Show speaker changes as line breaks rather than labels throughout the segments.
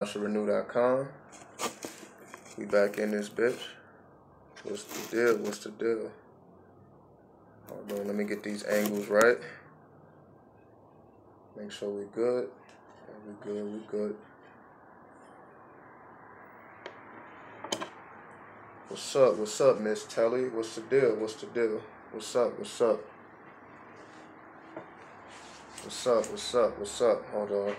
asharenu.com. We back in this bitch. What's the deal? What's the deal? Hold on, let me get these angles right. Make sure we good. We good, we good. What's up, Miss Telly? What's the deal? What's the deal? What's up? What's up? What's up? Hold on.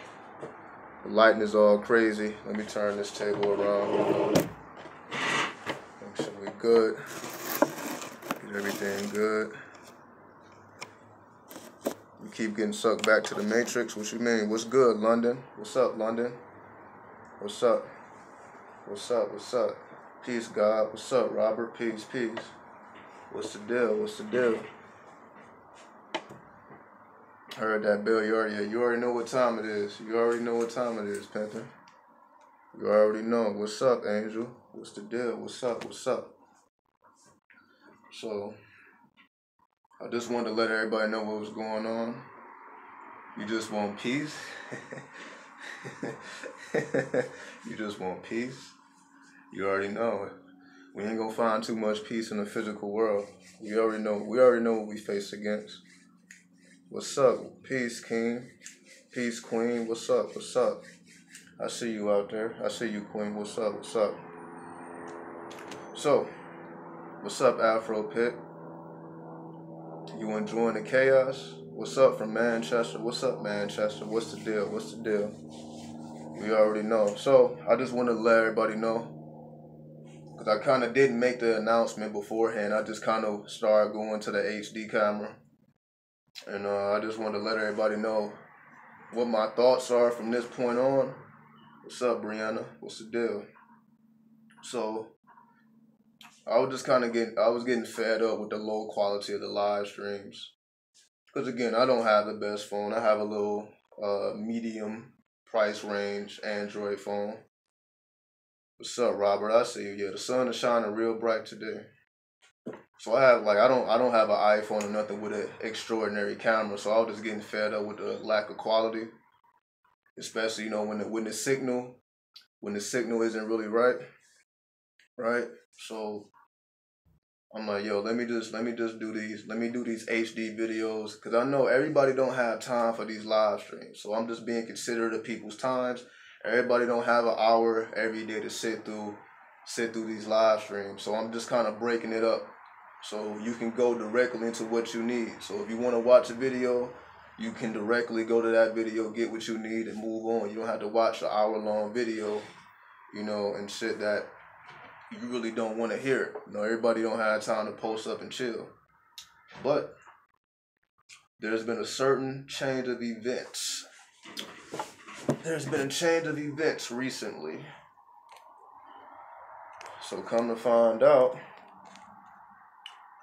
The lighting is all crazy. Let me turn this table around. Make sure we good. Get everything good. You keep getting sucked back to the Matrix. What you mean? What's good, London? What's up, London? What's up? What's up? What's up? Peace, God. What's up, Robert? Peace, peace. What's the deal? What's the deal? Heard that bell. You already know what time it is. You already know what time it is, Panther. You already know. What's up, Angel? What's the deal? What's up? What's up? So, I just wanted to let everybody know what was going on. You just want peace? You just want peace? You already know. We ain't gonna find too much peace in the physical world. We already know what we face against. What's up? Peace, King. Peace, Queen. What's up? What's up? I see you out there. I see you, Queen. What's up? What's up? So, what's up, Afro Pit? You enjoying the chaos? What's up from Manchester? What's up, Manchester? What's the deal? What's the deal? We already know. So, I just want to let everybody know, because I kind of didn't make the announcement beforehand. I just kind of started going to the HD camera. And I just want to let everybody know what my thoughts are from this point on. What's up, Brianna? What's the deal? So, I was getting fed up with the low quality of the live streams. Because again, I don't have the best phone. I have a little medium price range Android phone. What's up, Robert? I see you. Yeah, the sun is shining real bright today. So I have I don't have an iPhone or nothing with an extraordinary camera. So I was just getting fed up with the lack of quality, especially when the signal isn't really right. So I'm like, yo, let me just do these HD videos, because I know everybody don't have time for these live streams. So I'm just being considerate of people's times. Everybody don't have an hour every day to sit through these live streams. So I'm just kind of breaking it up so you can go directly into what you need. So if you want to watch a video, you can directly go to that video, get what you need, and move on. You don't have to watch an hour-long video, and shit that you really don't want to hear it. Everybody don't have time to post up and chill. But there's been a certain change of events. There's been a change of events recently. So come to find out,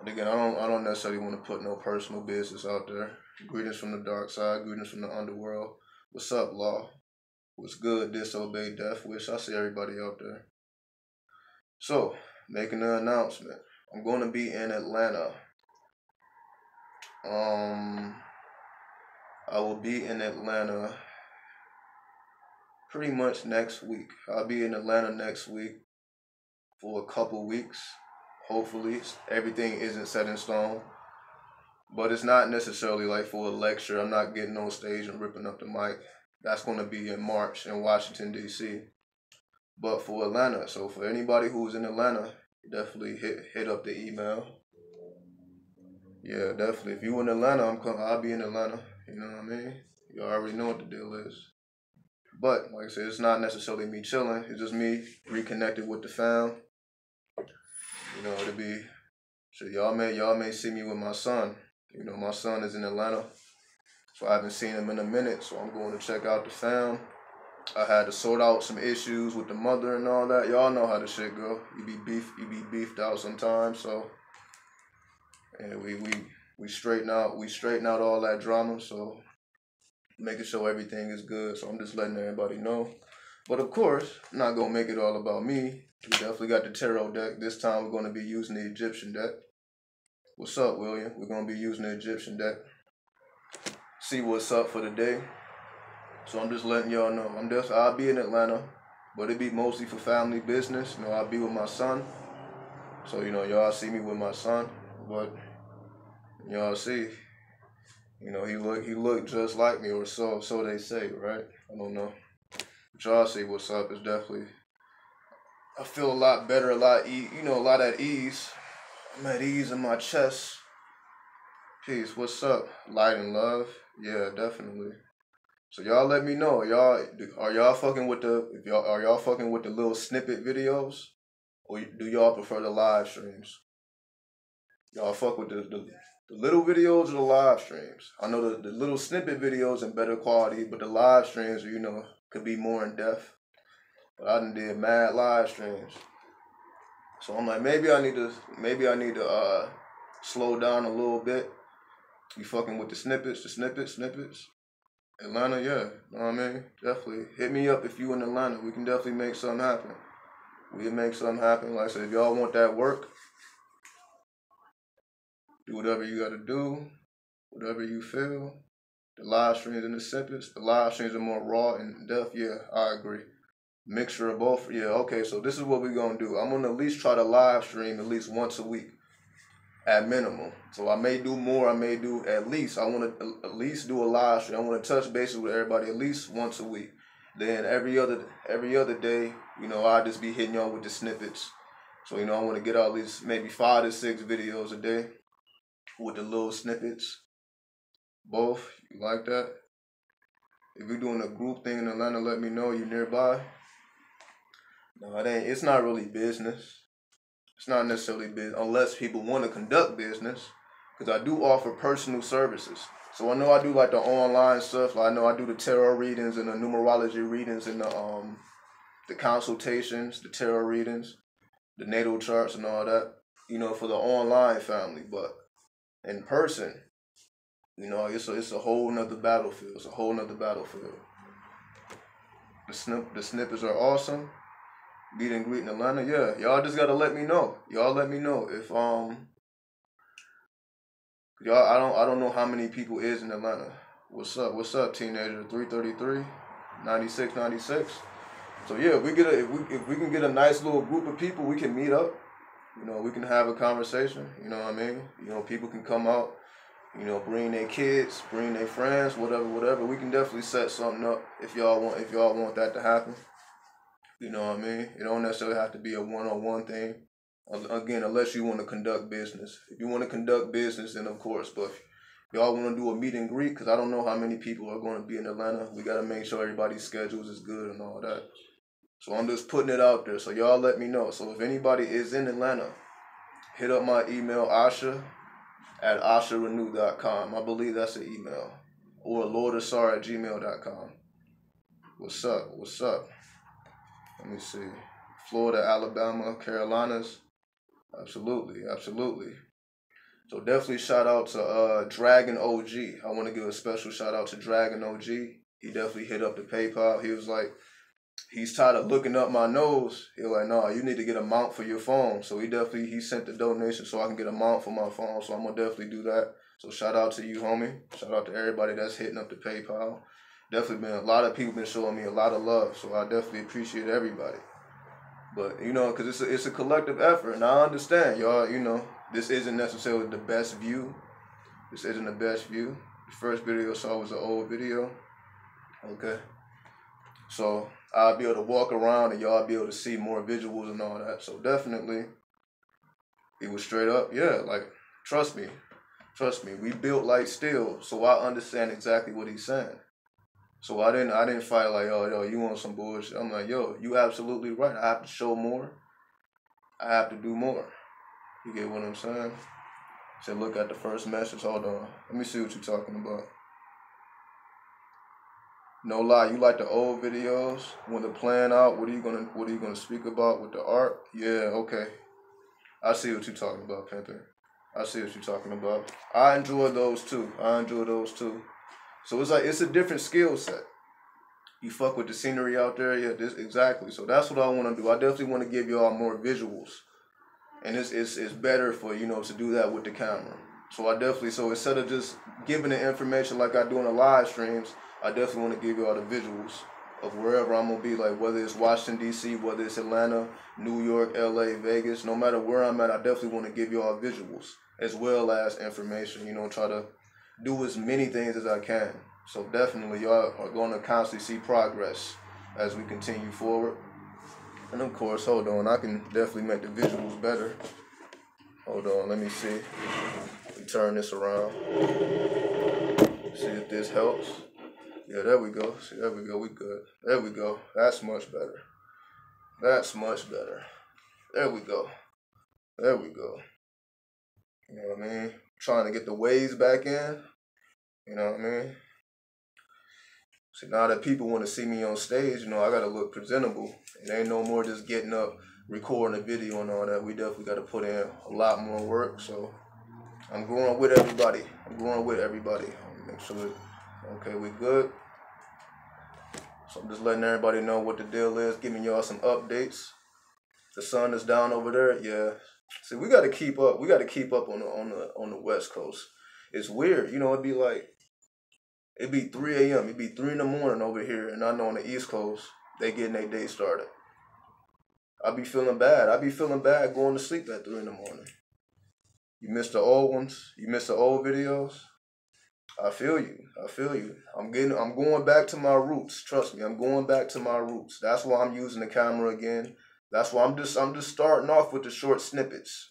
and again, I don't necessarily want to put no personal business out there. Greetings from the dark side, greetings from the underworld. What's up, Law? What's good, Disobey Death Wish? I see everybody out there. So, making an announcement. I'm going to be in Atlanta. I will be in Atlanta pretty much next week. I'll be in Atlanta next week for a couple weeks. Hopefully, everything isn't set in stone. But it's not necessarily like for a lecture. I'm not getting on stage and ripping up the mic. That's going to be in March in Washington, D.C. But for Atlanta, so for anybody who's in Atlanta, definitely hit up the email. Yeah, definitely. If you in Atlanta, I'll be in Atlanta. You know what I mean? You already know what the deal is. But like I said, it's not necessarily me chilling. It's just me reconnected with the fam. It'll be, so y'all may see me with my son. My son is in Atlanta, so I haven't seen him in a minute. So I'm going to check out the fam. I had to sort out some issues with the mother and all that. Y'all know how the shit go. You be beefed out sometimes. So, and we straighten out all that drama. So, making sure everything is good. So I'm just letting everybody know. But of course, I'm not gonna make it all about me. We definitely got the tarot deck. This time we're gonna be using the Egyptian deck. What's up, William? We're gonna be using the Egyptian deck. See what's up for the day. So I'm just letting y'all know. I'll be in Atlanta. but it be mostly for family business. You know, I be with my son, so you know, y'all see me with my son, but y'all see, you know, he look just like me, or so they say, right? I don't know. But y'all see what's up. It's definitely, I feel a lot better, a lot a lot at ease. I'm at ease in my chest. Peace. What's up? Light and love. Yeah, definitely. So y'all let me know. Are y'all fucking with the little snippet videos, or do y'all prefer the live streams? Y'all fuck with the little videos or the live streams? I know the little snippet videos in better quality, but the live streams, you know, could be more in depth. But I done did mad live streams, so I'm like, maybe I need to slow down a little bit. You fucking with the snippets. Atlanta, yeah, know what I mean? Definitely. Hit me up if you in Atlanta. We can definitely make something happen. We'll make something happen. Like I said, if y'all want that work, do whatever you gotta do, whatever you feel. The live streams and the snippets, the live streams are more raw and in depth. Yeah, I agree. Mixture of both. Yeah, okay, so this is what we're gonna do. I'm gonna at least try to live stream at least once a week. At minimum. So I may do more, I may do at least. I want to at least do a live stream. I want to touch bases with everybody at least once a week. Then every other day, you know, I'll just be hitting y'all with the snippets. So, you know, I want to get out at least maybe 5 to 6 videos a day with the little snippets. Both. You like that? If you're doing a group thing in Atlanta, let me know. You nearby? No, it's not really business. It's not necessarily business unless people want to conduct business, because I do offer personal services. So I know I do like the online stuff. Like I know I do the tarot readings and the numerology readings and the consultations, the tarot readings, the natal charts and all that. You know, for the online family, but in person, you know, it's a whole nother battlefield. It's a whole nother battlefield. The snippets are awesome. Meet and greet in Atlanta, yeah. Y'all just gotta let me know. Y'all let me know if y'all. I don't know how many people is in Atlanta. What's up, teenager? 333, 96, 96. So yeah, if we can get a nice little group of people, we can meet up. You know, we can have a conversation. You know what I mean? You know, people can come out. You know, bring their kids, bring their friends, whatever. We can definitely set something up if y'all want that to happen. You know what I mean? It don't necessarily have to be a one-on-one thing. Again, unless you want to conduct business. If you want to conduct business, then of course. But if y'all want to do a meet and greet, because I don't know how many people are going to be in Atlanta. We got to make sure everybody's schedules is good and all that. So I'm just putting it out there. So y'all let me know. So if anybody is in Atlanta, hit up my email, asharenu.com. I believe that's the email. Or lordasar@gmail.com. What's up? Let me see. Florida, Alabama, Carolinas. Absolutely. So definitely shout out to Dragon OG. I want to give a special shout out to Dragon OG. He definitely hit up the PayPal. He was like, he's tired of looking up my nose. He was like, no, you need to get a mount for your phone. So he sent the donation so I can get a mount for my phone. So I'm going to definitely do that. So shout out to you, homie. Shout out to everybody that's hitting up the PayPal. Definitely a lot of people been showing me a lot of love. So I definitely appreciate everybody. But, you know, because it's a collective effort. And I understand, y'all, you know, this isn't necessarily the best view. This isn't the best view. The first video I saw was an old video. Okay. So I'll be able to walk around and y'all be able to see more visuals and all that. So definitely, it was straight up. Yeah, like, trust me. We built like steel. So I understand exactly what he's saying. So I didn't fight like, yo, you want some bullshit. I'm like, yo, you absolutely right. I have to show more. I have to do more. You get what I'm saying? So look at the first message. Hold on. Let me see what you're talking about. No lie, you like the old videos when they're playing out. What are you gonna speak about with the art? Yeah, okay. I see what you're talking about, Panther. I see what you're talking about. I enjoy those too. So it's like, it's a different skill set. You fuck with the scenery out there, yeah, exactly. So that's what I want to do. I definitely want to give y'all more visuals. And it's better for, you know, to do that with the camera. So instead of just giving the information like I do in the live streams, I definitely want to give y'all the visuals. of wherever I'm gonna be, like whether it's Washington DC, whether it's Atlanta, New York, LA, Vegas, no matter where I'm at, I definitely want to give y'all visuals as well as information, you know, try to do as many things as I can. So definitely y'all are going to constantly see progress as we continue forward. And of course, hold on, I can definitely make the visuals better. Hold on, let me see. Let me turn this around. See if this helps. Yeah, there we go. See, there we go. We good. There we go. That's much better. That's much better. There we go. There we go. You know what I mean? Trying to get the waves back in. You know what I mean? See, now that people want to see me on stage, you know, I got to look presentable. It ain't no more just getting up, recording a video and all that. We definitely got to put in a lot more work. So I'm growing with everybody. I'm growing with everybody. Make sure that, okay, we good. So I'm just letting everybody know what the deal is, giving y'all some updates. The sun is down over there. Yeah. See, we got to keep up. We got to keep up on the West Coast. It's weird. You know, it'd be 3 a.m. It'd be 3 in the morning over here. And I know on the East Coast, they getting their day started. I be feeling bad. I be feeling bad going to sleep at 3 in the morning. You missed the old ones. You missed the old videos. I feel you. I feel you. I'm going back to my roots. Trust me, I'm going back to my roots. That's why I'm using the camera again. That's why I'm just starting off with the short snippets.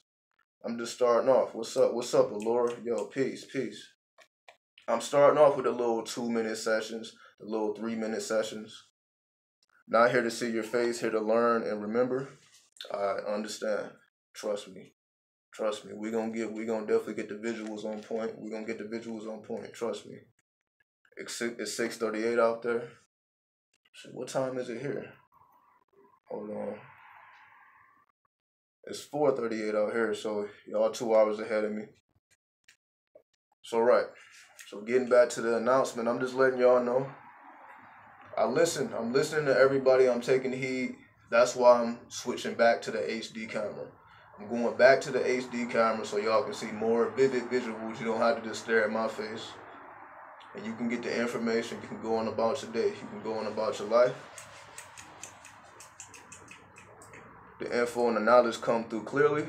I'm just starting off. What's up? What's up, Allura? Yo, peace, peace. I'm starting off with the little 2-minute sessions, the little 3-minute sessions. Not here to see your face, here to learn and remember. I understand. Trust me. Trust me. We gonna definitely get the visuals on point. We're gonna get the visuals on point. Trust me. It's 6:38 out there. Shit, what time is it here? Hold on. It's 4:38 out here, so y'all 2 hours ahead of me. So right. So getting back to the announcement, I'm just letting y'all know. I'm listening to everybody. I'm taking heed. That's why I'm switching back to the HD camera. I'm going back to the HD camera so y'all can see more vivid visuals. You don't have to just stare at my face. And you can get the information. You can go on about your day. You can go on about your life. The info and the knowledge come through clearly.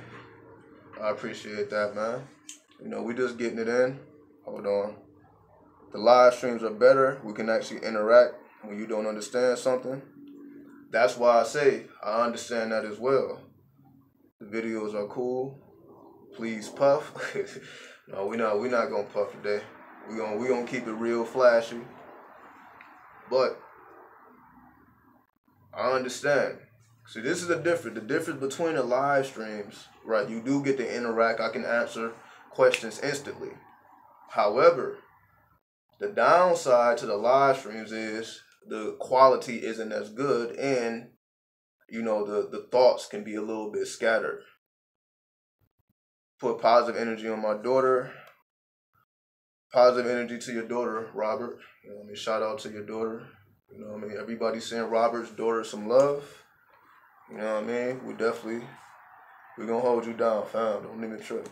I appreciate that, man. You know, we just getting it in. Hold on. The live streams are better. We can actually interact when you don't understand something. That's why I say I understand that as well. The videos are cool. Please puff. No, we're not gonna puff today. We gonna keep it real flashy. But I understand. See, this is the difference between the live streams, right? You do get to interact. I can answer questions instantly. However, the downside to the live streams is the quality isn't as good, and you know the thoughts can be a little bit scattered. Put positive energy on my daughter. Positive energy to your daughter, Robert. You know what I mean? Shout out to your daughter. You know what I mean? Everybody send Robert's daughter some love. You know what I mean? We're gonna hold you down, fam. Don't even trip.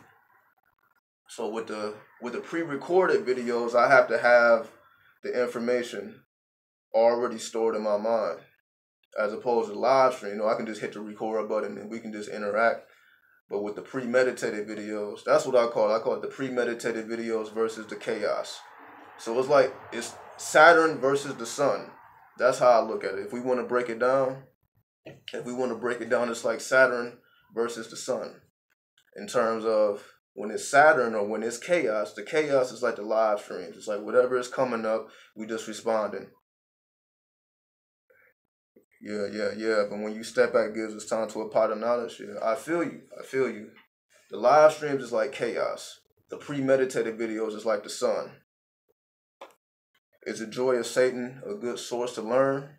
So with the pre-recorded videos, I have to have the information already stored in my mind. As opposed to live stream, you know, I can just hit the record button and we can just interact. But with the premeditated videos, that's what I call it. I call it the premeditated videos versus the chaos. So it's Saturn versus the sun. That's how I look at it. If we want to break it down, it's like Saturn versus the sun. In terms of when it's Saturn or when it's chaos, the chaos is like the live streams. It's like whatever is coming up, we just responding. Yeah. But when you step back, it gives us time to a pot of knowledge. Yeah, I feel you. The live streams is like chaos. The premeditated videos is like the sun. Is the joy of Satan a good source to learn?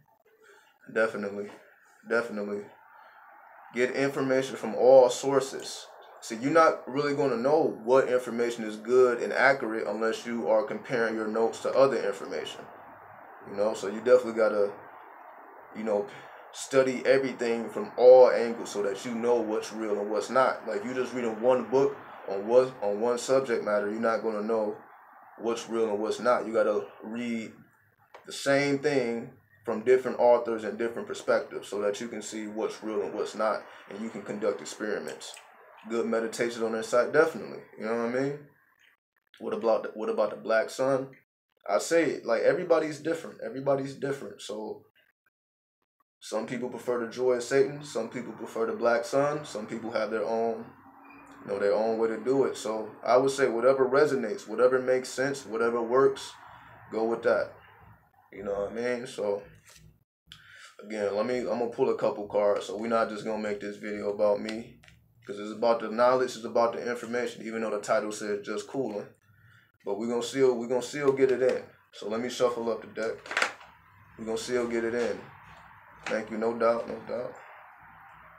Definitely. Get information from all sources. See, you're not really going to know what information is good and accurate unless you are comparing your notes to other information. You know, so you definitely got to, you know, study everything from all angles so that you know what's real and what's not. Like, you just reading one book on one subject matter, you're not going to know what's real and what's not. You got to read the same thing from different authors and different perspectives so that you can see what's real and what's not, and you can conduct experiments. Good meditation on that site, definitely. You know what I mean? What about the black sun? I say it, like, everybody's different. Everybody's different. So some people prefer the joy of Satan. Some people prefer the black sun. Some people have their own, their own way to do it. So I would say whatever resonates, whatever makes sense, whatever works, go with that. You know what I mean? So again, I'm gonna pull a couple cards. So we're not just gonna make this video about me, because it's about the knowledge, it's about the information, even though the title says just Coolin. But we're gonna still get it in. So let me shuffle up the deck. We're gonna still get it in. Thank you, no doubt, no doubt.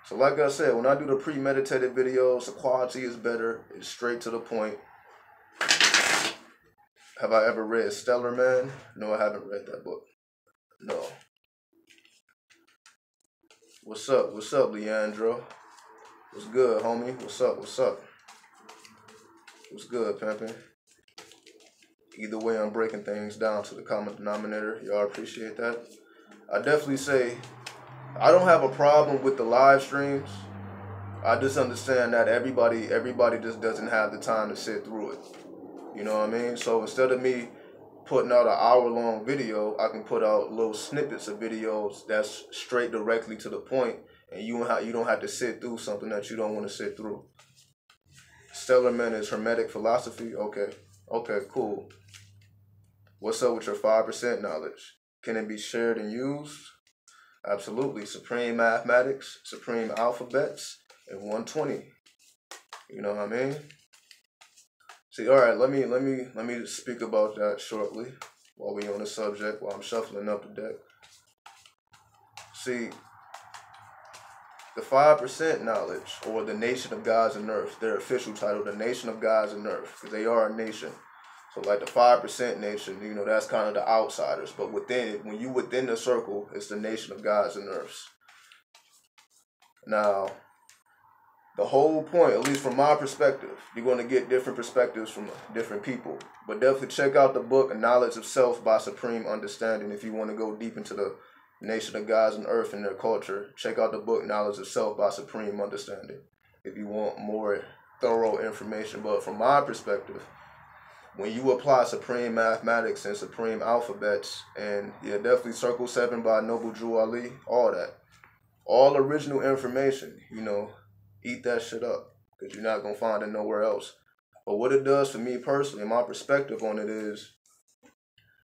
So like I said, when I do the premeditated videos, the quality is better. It's straight to the point. Have I ever read Stellar Man? No, I haven't read that book. No. What's up? What's up, Leandro? What's good, homie? What's up? What's up? What's good, pimpin'? Either way, I'm breaking things down to the common denominator. Y'all appreciate that? I definitely say I don't have a problem with the live streams. I just understand that everybody just doesn't have the time to sit through it. You know what I mean? So instead of me putting out an hour-long video, I can put out little snippets of videos that's straight directly to the point, and you don't have to sit through something that you don't want to sit through. Stellar Man is Hermetic philosophy. Okay, cool. What's up with your 5% knowledge? Can it be shared and used? Absolutely. Supreme mathematics, supreme alphabets, and 120. You know what I mean? See, all right, let me just speak about that shortly while we on the subject, while I'm shuffling up the deck. See, the 5% knowledge, or the Nation of Gods and Earth, their official title, the Nation of Gods and Earth, because they are a nation. So like the 5% nation, that's kind of the outsiders. But within it, when you within the circle, it's the Nation of Gods and Earths. Now, the whole point, at least from my perspective, you're going to get different perspectives from different people. But definitely check out the book, A Knowledge of Self by Supreme Understanding, if you want to go deep into the Nation of Gods and Earth and their culture. Check out the book, Knowledge of Self by Supreme Understanding, if you want more thorough information. But from my perspective, when you apply supreme mathematics and supreme alphabets, and yeah, definitely Circle 7 by Noble Drew Ali, all that, all original information, eat that shit up, because you're not going to find it nowhere else. But what it does for me personally, my perspective on it is,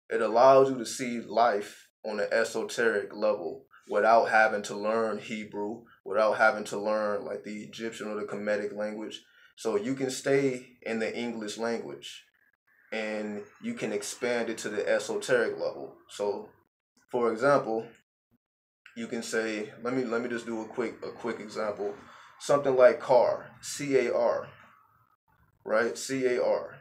it allows you to see life on an esoteric level without having to learn Hebrew, without having to learn like the Egyptian or the Kemetic language. So you can stay in the English language, and you can expand it to the esoteric level. So, for example, you can say, let me just do a quick example. Something like car, C-A-R, right? C-A-R.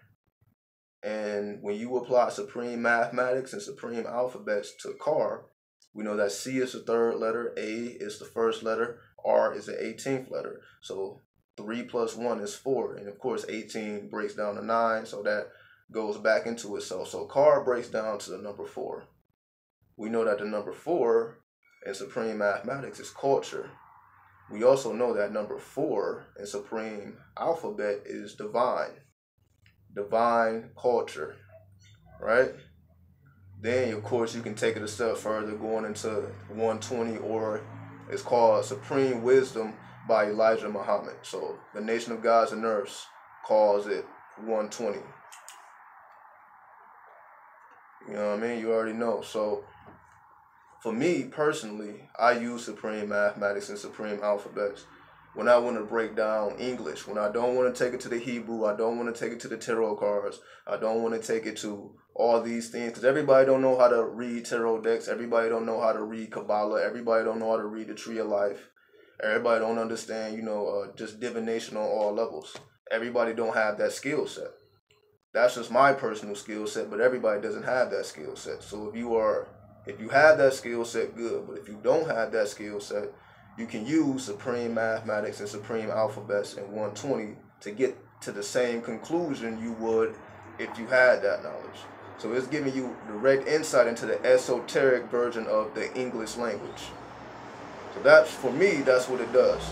And when you apply supreme mathematics and supreme alphabets to car, we know that C is the third letter, A is the first letter, R is the 18th letter. So 3 plus 1 is 4. And of course, 18 breaks down to 9, so that goes back into itself. So car breaks down to the number 4. We know that the number 4 in supreme mathematics is culture. We also know that number 4 in supreme alphabet is divine culture, right? Then of course you can take it a step further, going into 120, or it's called Supreme Wisdom by Elijah Muhammad. So the Nation of Gods and Earths calls it 120. You know what I mean? You already know. So for me personally, I use supreme mathematics and supreme alphabets when I want to break down English, when I don't want to take it to the Hebrew, I don't want to take it to the tarot cards, I don't want to take it to all these things, because everybody don't know how to read tarot decks, everybody don't know how to read Kabbalah, everybody don't know how to read the Tree of Life, everybody don't understand, just divination on all levels. Everybody don't have that skill set. That's just my personal skill set, but everybody doesn't have that skill set. So if you have that skill set, good. But if you don't have that skill set, you can use supreme mathematics and supreme alphabets in 120 to get to the same conclusion you would if you had that knowledge. So it's giving you direct insight into the esoteric version of the English language. So that's, for me, that's what it does.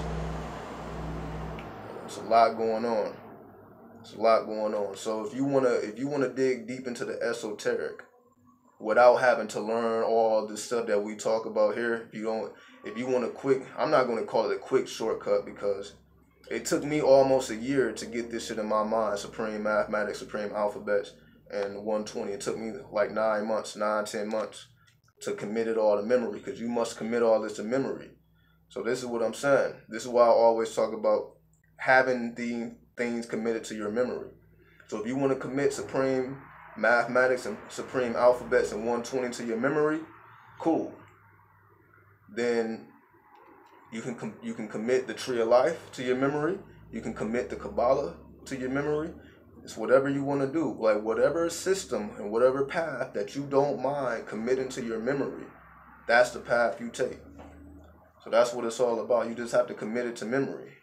It's a lot going on. It's a lot going on. So if you wanna dig deep into the esoteric without having to learn all the stuff that we talk about here, if you want a quick, I'm not gonna call it a quick shortcut, because it took me almost a year to get this shit in my mind. Supreme mathematics, supreme alphabets, and 120. It took me like 10 months to commit it all to memory, because you must commit all this to memory. So this is what I'm saying. This is why I always talk about having the things committed to your memory. So if you want to commit supreme mathematics and supreme alphabets and 120 to your memory, cool. Then you can commit the tree of life to your memory. You can commit the Kabbalah to your memory. It's whatever you want to do. Like whatever system and whatever path that you don't mind committing to your memory, that's the path you take. So that's what it's all about. You just have to commit it to memory.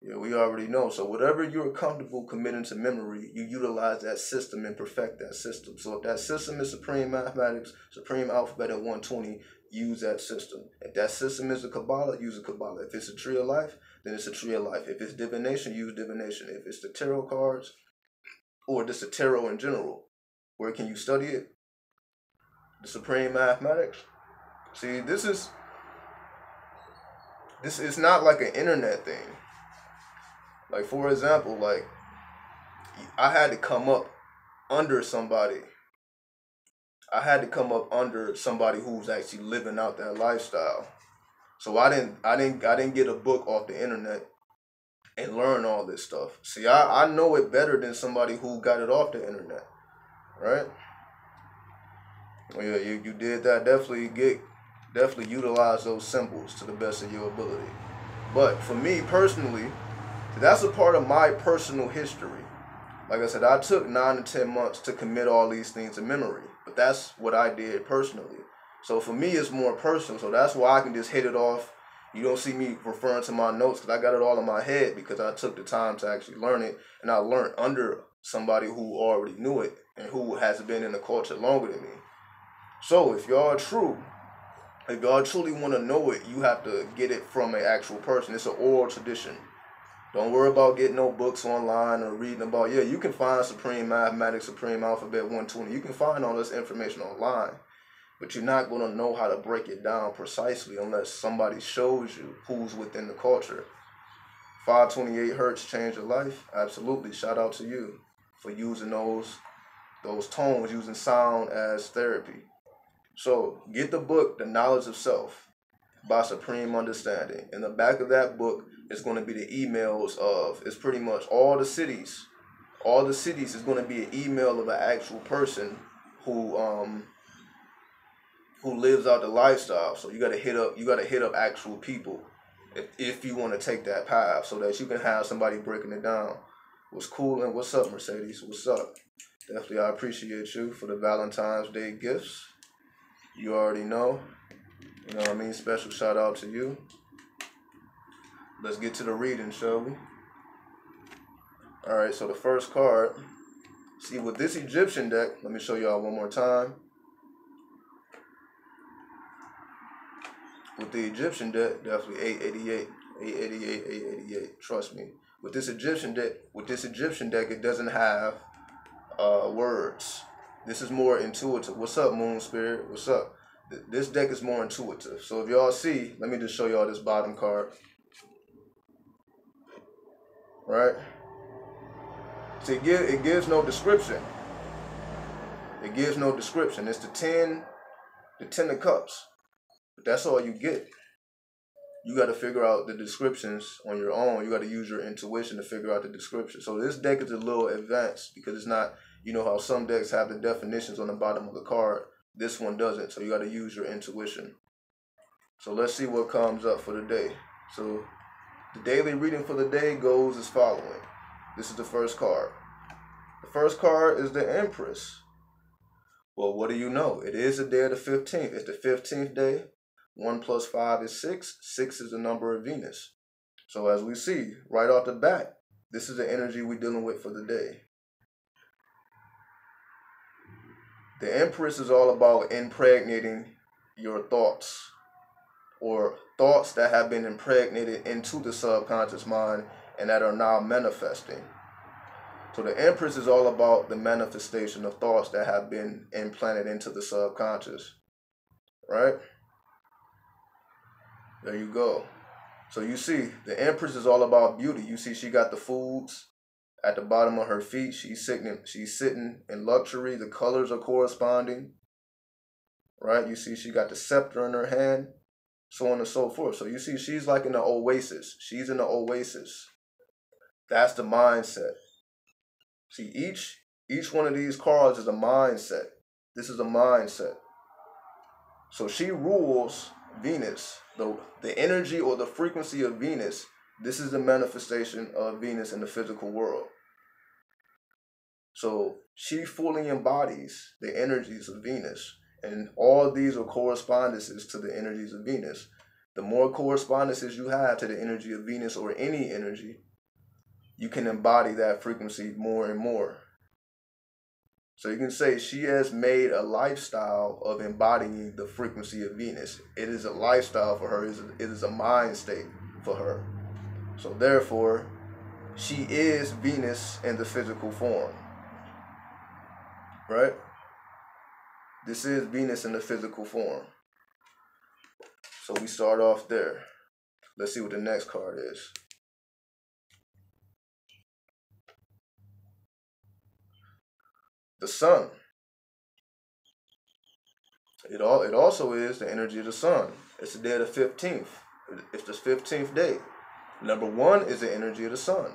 Yeah, we already know. So whatever you're comfortable committing to memory, you utilize that system and perfect that system. So if that system is supreme mathematics, supreme alphabet at 120, use that system. If that system is a Kabbalah, use a Kabbalah. If it's a tree of life, then it's a tree of life. If it's divination, use divination. If it's the tarot cards, or just the tarot in general, where can you study it? The supreme mathematics. See, this is not like an internet thing. Like, for example, like, I had to come up under somebody. I had to come up under somebody who's actually living out that lifestyle. So I didn't get a book off the internet and learn all this stuff. See, I know it better than somebody who got it off the internet, right? Well, yeah, you did that. Definitely utilize those symbols to the best of your ability. But for me personally, that's a part of my personal history. Like I said, I took 9 to 10 months to commit all these things to memory. But that's what I did personally. So for me, it's more personal. So that's why I can just hit it off. You don't see me referring to my notes, because I got it all in my head, because I took the time to actually learn it. And I learned under somebody who already knew it and who has been in the culture longer than me. So if y'all truly want to know it, you have to get it from an actual person. It's an oral tradition. Don't worry about getting no books online or reading about, yeah, you can find supreme mathematics, supreme alphabet 120. You can find all this information online, but you're not going to know how to break it down precisely unless somebody shows you who's within the culture. 528 hertz changed your life? Absolutely. Shout out to you for using those tones, using sound as therapy. So get the book, The Knowledge of Self by Supreme Understanding. In the back of that book, it's going to be the emails of, it's pretty much all the cities. All the cities is going to be an email of an actual person who lives out the lifestyle. So you got to hit up actual people if you want to take that path, so that you can have somebody breaking it down. What's cool, and what's up, Mercedes? What's up? Definitely, I appreciate you for the Valentine's Day gifts. You already know. You know what I mean? Special shout out to you. Let's get to the reading, shall we? Alright, so the first card. See, with this Egyptian deck, let me show y'all one more time. With the Egyptian deck, definitely 888. 888, 888. Trust me. With this Egyptian deck, it doesn't have words. This is more intuitive. What's up, Moon Spirit? What's up? This deck is more intuitive. So if y'all see, let me just show y'all this bottom card. Right? See, it gives no description. It gives no description. It's the 10 of Cups. But that's all you get. You got to figure out the descriptions on your own. You got to use your intuition to figure out the description. So this deck is a little advanced, because it's not, you know how some decks have the definitions on the bottom of the card. This one doesn't. So you got to use your intuition. So let's see what comes up for the day. So the daily reading for the day goes as following. This is the first card. The first card is the Empress. Well, what do you know? It is the day of the 15th. It's the 15th day. 1 plus 5 is 6. 6 is the number of Venus. So as we see, right off the bat, this is the energy we're dealing with for the day. The Empress is all about impregnating your thoughts, or thoughts that have been impregnated into the subconscious mind and that are now manifesting. So the Empress is all about the manifestation of thoughts that have been implanted into the subconscious, right? There you go. So you see, the Empress is all about beauty. You see she got the foods at the bottom of her feet. She's sitting in luxury. The colors are corresponding, right? You see she got the scepter in her hand, so on and so forth. So you see she's like in the oasis. She's in the oasis. That's the mindset. See, each one of these cards is a mindset. This is a mindset. So she rules Venus. The energy or the frequency of Venus, this is the manifestation of Venus in the physical world. So she fully embodies the energies of Venus. And all these are correspondences to the energies of Venus. The more correspondences you have to the energy of Venus or any energy, you can embody that frequency more and more. So you can say she has made a lifestyle of embodying the frequency of Venus. It is a lifestyle for her. It is a mind state for her. So therefore, she is Venus in the physical form. Right? This is Venus in the physical form. So we start off there. Let's see what the next card is. The sun. It also is the energy of the sun. It's the day of the 15th. It's the 15th day. Number 1 is the energy of the sun.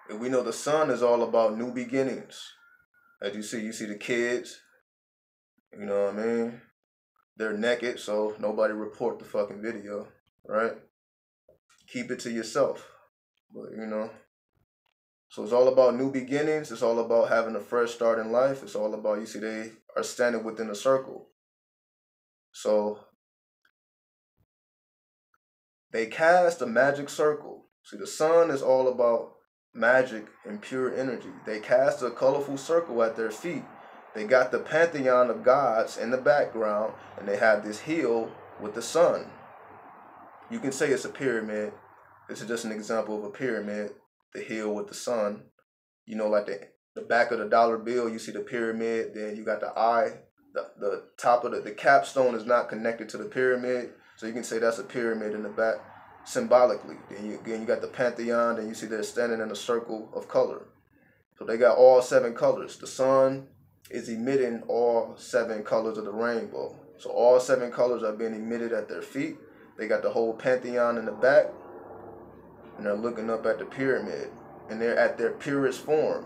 And we know the sun is all about new beginnings. As you see the kids, you know what I mean? They're naked, so nobody report the fucking video, right? Keep it to yourself. But, you know. So it's all about new beginnings. It's all about having a fresh start in life. It's all about, you see, they are standing within a circle. So they cast a magic circle. See, the sun is all about magic and pure energy. They cast a colorful circle at their feet. They got the pantheon of gods in the background, and they have this hill with the sun. You can say it's a pyramid. This is just an example of a pyramid. The hill with the sun, you know, like the back of the dollar bill, you see the pyramid, then you got the eye, the top of the capstone is not connected to the pyramid, so you can say that's a pyramid in the back, symbolically. Then you got the pantheon, then you see they're standing in a circle of color. So they got all 7 colors. The sun is emitting all 7 colors of the rainbow. So all 7 colors are being emitted at their feet. They got the whole pantheon in the back. And they're looking up at the pyramid, and they're at their purest form.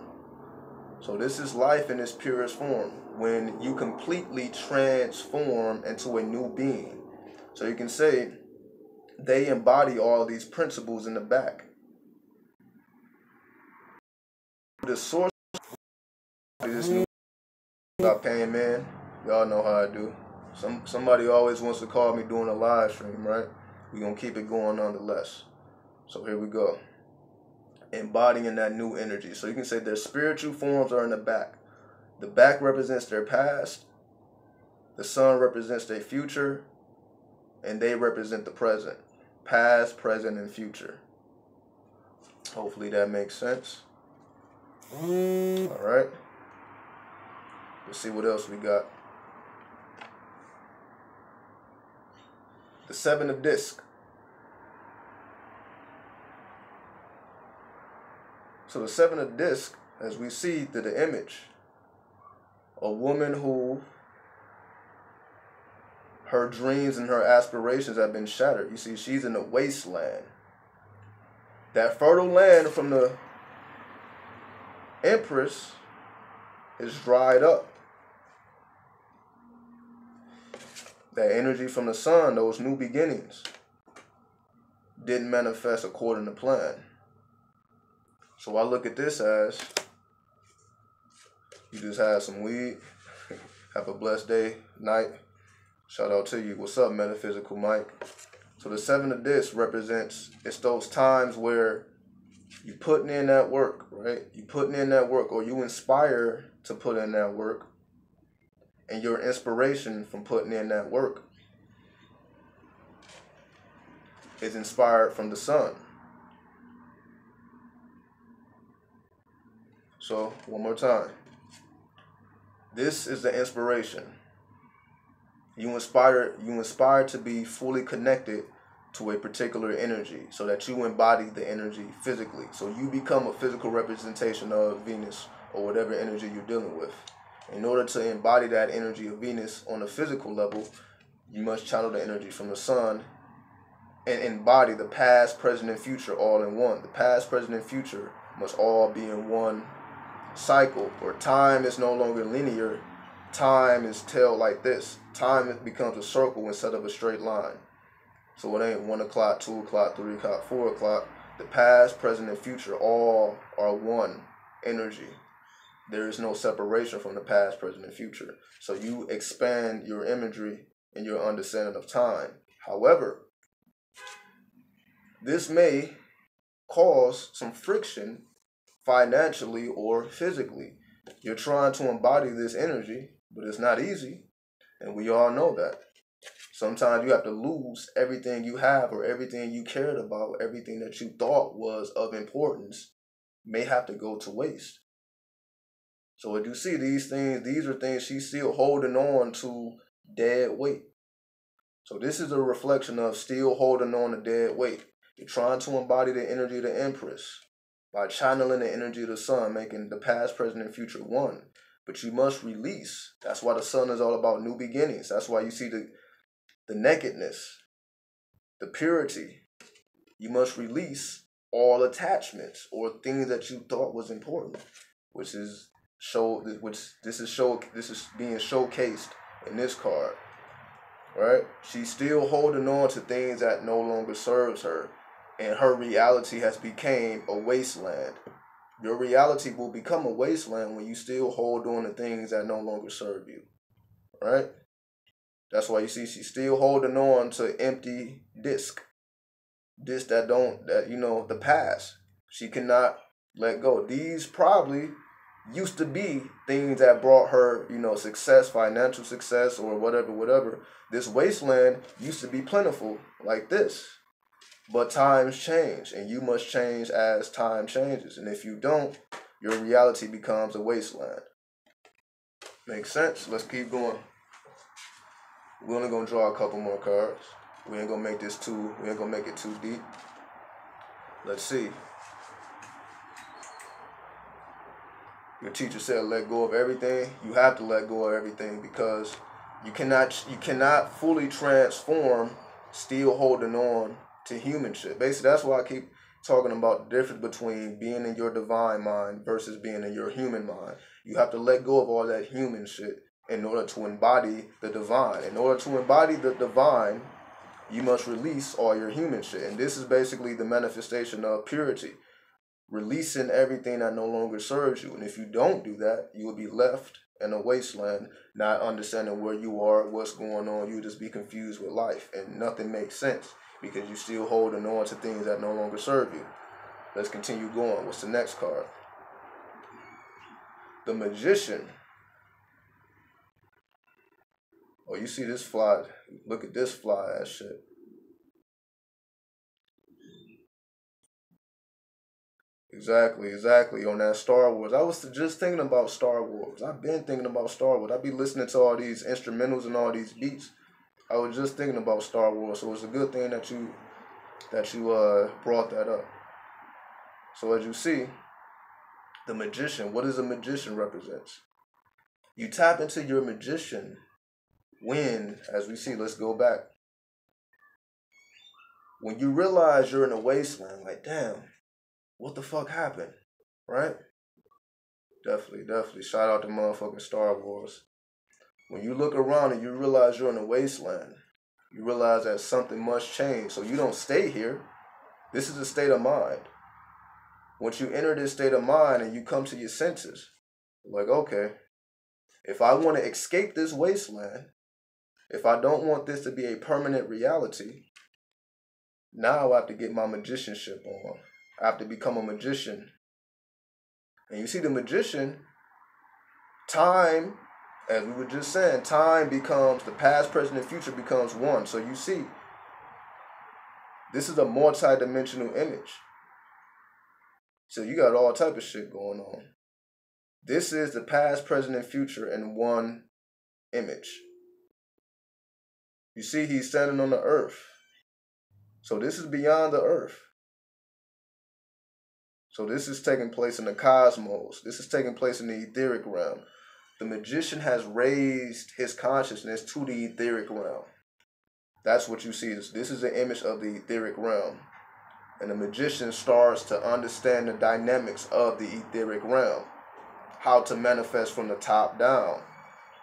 So this is life in its purest form, when you completely transform into a new being. So you can say they embody all these principles in the back. The source of this new stop paying, man. Y'all know how I do. Somebody always wants to call me doing a live stream, right? We're gonna keep it going nonetheless. So here we go. Embodying that new energy. So you can say their spiritual forms are in the back. The back represents their past. The sun represents their future. And they represent the present. Past, present, and future. Hopefully that makes sense. All right. Let's see what else we got. The 7 of discs. So the 7 of discs, as we see through the image, a woman who her dreams and her aspirations have been shattered. You see, she's in a wasteland. That fertile land from the Empress is dried up. That energy from the sun, those new beginnings, didn't manifest according to plan. So I look at this as, you just had some weed, have a blessed day, night. Shout out to you. What's up, Metaphysical Mike? So the 7 of discs represents, it's those times where you putting in that work, right? You putting in that work, or you inspire to put in that work, and your inspiration from putting in that work is inspired from the sun. So, one more time. This is the inspiration. You inspire to be fully connected to a particular energy so that you embody the energy physically. So you become a physical representation of Venus or whatever energy you're dealing with. In order to embody that energy of Venus on a physical level, you must channel the energy from the sun and embody the past, present, and future all in one. The past, present, and future must all be in one cycle, or time is no longer linear. Time is tailed like this. Time becomes a circle instead of a straight line. So it ain't 1 o'clock, 2 o'clock, 3 o'clock, 4 o'clock. The past, present, and future all are one energy. There is no separation from the past, present, and future. So you expand your imagery and your understanding of time. However, this may cause some friction financially or physically. You're trying to embody this energy, but it's not easy, and we all know that. Sometimes you have to lose everything you have, or everything you cared about, everything that you thought was of importance may have to go to waste. So as you see, these are things she's still holding on to dead weight. So this is a reflection of still holding on to dead weight. You're trying to embody the energy of the Empress by channeling the energy of the sun, making the past, present, and future one. But you must release. That's why the sun is all about new beginnings. That's why you see the nakedness, the purity. You must release all attachments or things that you thought was important, this is being showcased in this card. Right? She's still holding on to things that no longer serves her, and her reality has become a wasteland. Your reality will become a wasteland when you still hold on to things that no longer serve you. Right? That's why you see she's still holding on to empty disc the past. She cannot let go. These probably used to be things that brought her, success, financial success, or whatever. This wasteland used to be plentiful like this. But times change, and you must change as time changes. And if you don't, your reality becomes a wasteland. Makes sense? Let's keep going. We're only gonna draw a couple more cards. We ain't gonna make it too deep. Let's see. Your teacher said let go of everything. You have to let go of everything, because you cannot fully transform still holding on to human shit. Basically, that's why I keep talking about the difference between being in your divine mind versus being in your human mind. You have to let go of all that human shit in order to embody the divine. In order to embody the divine, you must release all your human shit. And this is basically the manifestation of purity. Releasing everything that no longer serves you. And if you don't do that, you will be left in a wasteland, not understanding where you are, what's going on. You just be confused with life, and nothing makes sense because you're still holding on to things that no longer serve you. Let's continue going. What's the next card? The Magician. Oh, you see this fly? Look at this fly ass shit. Exactly. On that Star Wars. I was just thinking about Star Wars. I've been thinking about Star Wars. I be listening to all these instrumentals and all these beats. I was just thinking about Star Wars. So it's a good thing that you brought that up. So as you see, the Magician. What does a magician represents? You tap into your magician when, as we see, let's go back. When you realize you're in a wasteland, like, damn, what the fuck happened? Right? Definitely. Shout out to motherfucking Star Wars. When you look around and you realize you're in a wasteland, you realize that something must change. So you don't stay here. This is a state of mind. Once you enter this state of mind and you come to your senses, like, okay, if I want to escape this wasteland, if I don't want this to be a permanent reality, now I have to get my magicianship on. I have to become a magician. And you see, the magician time, as we were just saying, time becomes, the past, present, and future becomes one. So you see, this is a multi-dimensional image. So you got all type of shit going on. This is the past, present, and future in one image. You see, he's standing on the earth. So this is beyond the earth. So this is taking place in the cosmos. This is taking place in the etheric realm. The magician has raised his consciousness to the etheric realm. That's what you see. This is an image of the etheric realm. And the magician starts to understand the dynamics of the etheric realm. How to manifest from the top down.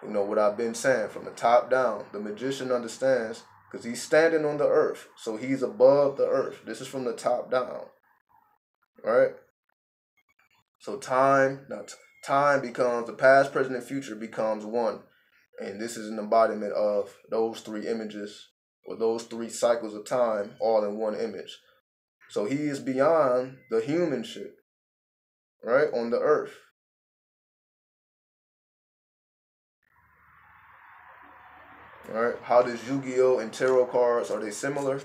You know what I've been saying, from the top down. The magician understands because he's standing on the earth. So he's above the earth. This is from the top down. Right? So time becomes, the past, present, and future becomes one. And this is an embodiment of those three images, or those three cycles of time, all in one image. So he is beyond the human shit, right, on the earth. All right, how does Yu-Gi-Oh! And tarot cards, are they similar?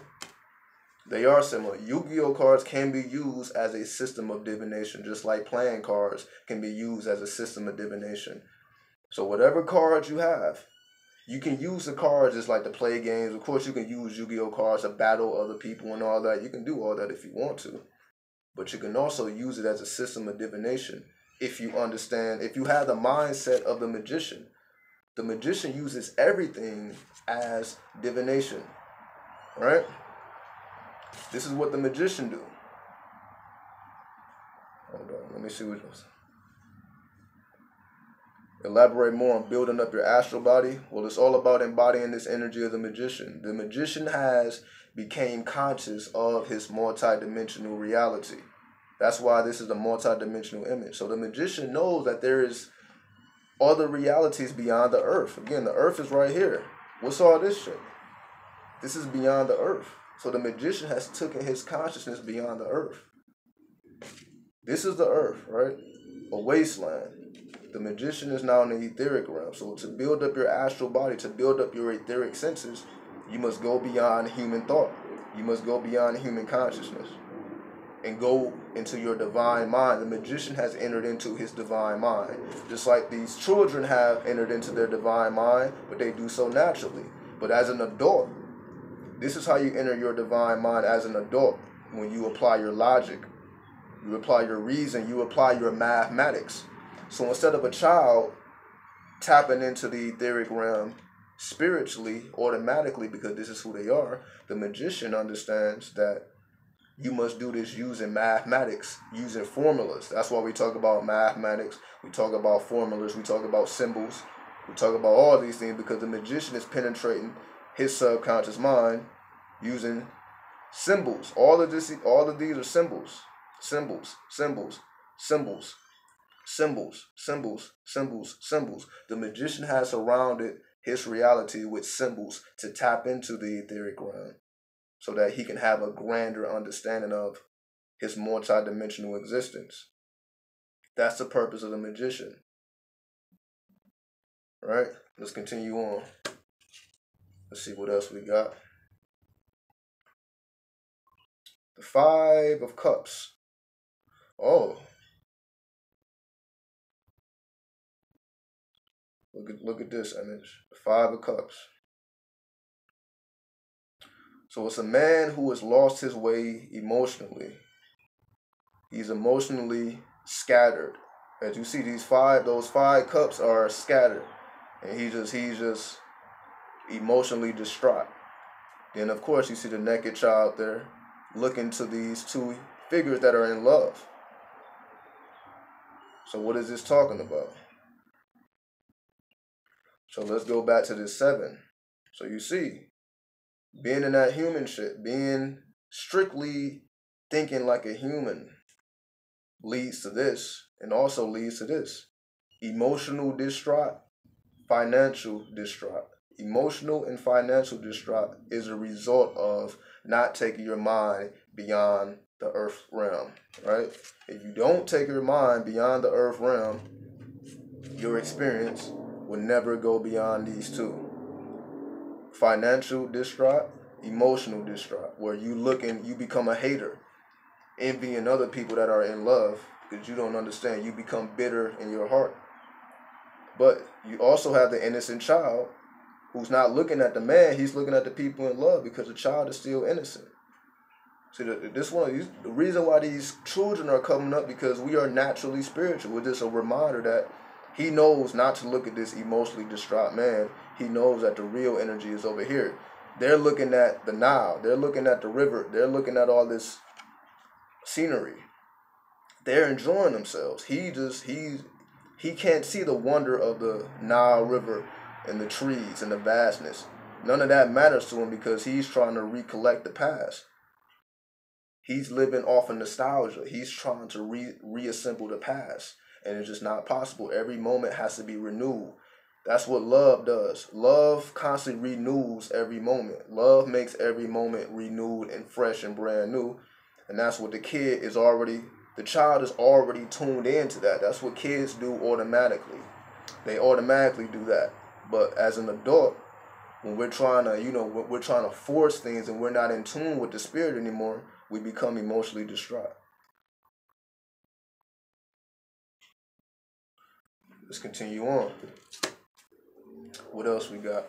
They are similar. Yu-Gi-Oh! Cards can be used as a system of divination, just like playing cards can be used as a system of divination. So whatever cards you have, you can use the cards just like to play games. Of course, you can use Yu-Gi-Oh! Cards to battle other people and all that. You can do all that if you want to. But you can also use it as a system of divination if you understand, if you have the mindset of the magician. The magician uses everything as divination, right? This is what the magician do. Hold on, let me see what else. Elaborate more on building up your astral body. Well, it's all about embodying this energy of the magician. The magician has became conscious of his multi-dimensional reality. That's why this is a multi-dimensional image. So the magician knows that there is other realities beyond the earth. Again, the earth is right here. What's all this shit? This is beyond the earth. So the magician has taken his consciousness beyond the earth. This is the earth, right? A wasteland. The magician is now in the etheric realm. So to build up your astral body, to build up your etheric senses, you must go beyond human thought. You must go beyond human consciousness and go into your divine mind. The magician has entered into his divine mind. Just like these children have entered into their divine mind, but they do so naturally. But as an adult, this is how you enter your divine mind as an adult. When you apply your logic, you apply your reason, you apply your mathematics. So instead of a child tapping into the etheric realm spiritually, automatically, because this is who they are, the magician understands that you must do this using mathematics, using formulas. That's why we talk about mathematics, we talk about formulas, we talk about symbols, we talk about all these things, because the magician is penetrating his subconscious mind using symbols. All of these are symbols. Symbols, symbols, symbols, symbols, symbols, symbols, symbols. The magician has surrounded his reality with symbols to tap into the etheric realm so that he can have a grander understanding of his multi-dimensional existence. That's the purpose of the magician. Right? Let's continue on. Let's see what else we got. The Five of Cups. Oh. Look at this image. The Five of Cups. So it's a man who has lost his way emotionally. He's emotionally scattered. As you see, those five cups are scattered. And he's just emotionally distraught. Then of course you see the naked child there looking to these two figures that are in love. So what is this talking about? So let's go back to this 7. So you see, being in that human shit, being strictly thinking like a human leads to this, and also leads to this. Emotional distraught, financial distraught. Emotional and financial distraught is a result of not taking your mind beyond the earth realm, right? If you don't take your mind beyond the earth realm, your experience will never go beyond these two. Financial distraught, emotional distraught, where you become a hater, envying other people that are in love because you don't understand. You become bitter in your heart. But you also have the innocent child who's not looking at the man, he's looking at the people in love because the child is still innocent. See, the reason why these children are coming up because we are naturally spiritual. It's just a reminder that he knows not to look at this emotionally distraught man. He knows that the real energy is over here. They're looking at the Nile. They're looking at the river. They're looking at all this scenery. They're enjoying themselves. He can't see the wonder of the Nile River and the trees and the vastness. None of that matters to him because he's trying to recollect the past. He's living off of nostalgia. He's trying to reassemble the past. And it's just not possible. Every moment has to be renewed. That's what love does. Love constantly renews every moment. Love makes every moment renewed and fresh and brand new. And that's what the child is already tuned into that. That's what kids do automatically. They automatically do that. But as an adult, when we're trying to force things and we're not in tune with the spirit anymore, we become emotionally distraught. Let's continue on. What else we got?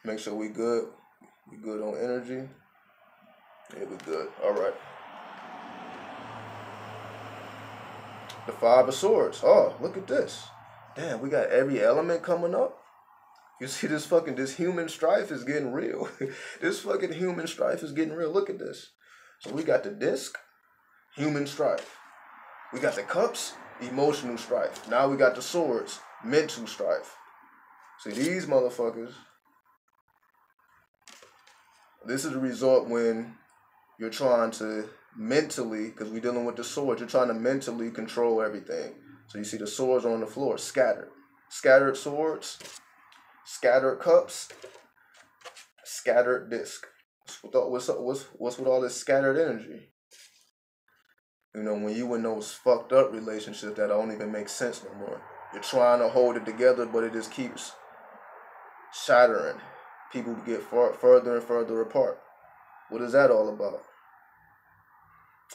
Make sure we good. We good on energy. Yeah, we good. All right. The Five of Swords. Oh, look at this. Damn, we got every element coming up. You see this human strife is getting real. This fucking human strife is getting real. Look at this. So we got the disc, human strife. We got the cups, emotional strife. Now we got the swords, mental strife. See, these motherfuckers, this is the result when you're trying to mentally, because we're dealing with the swords, you're trying to mentally control everything. So you see the swords on the floor, scattered. Scattered swords, scattered cups, scattered disc. What's with all this scattered energy? You know, when you in those fucked up relationships that don't even make sense no more. You're trying to hold it together, but it just keeps shattering. People get further and further apart. What is that all about?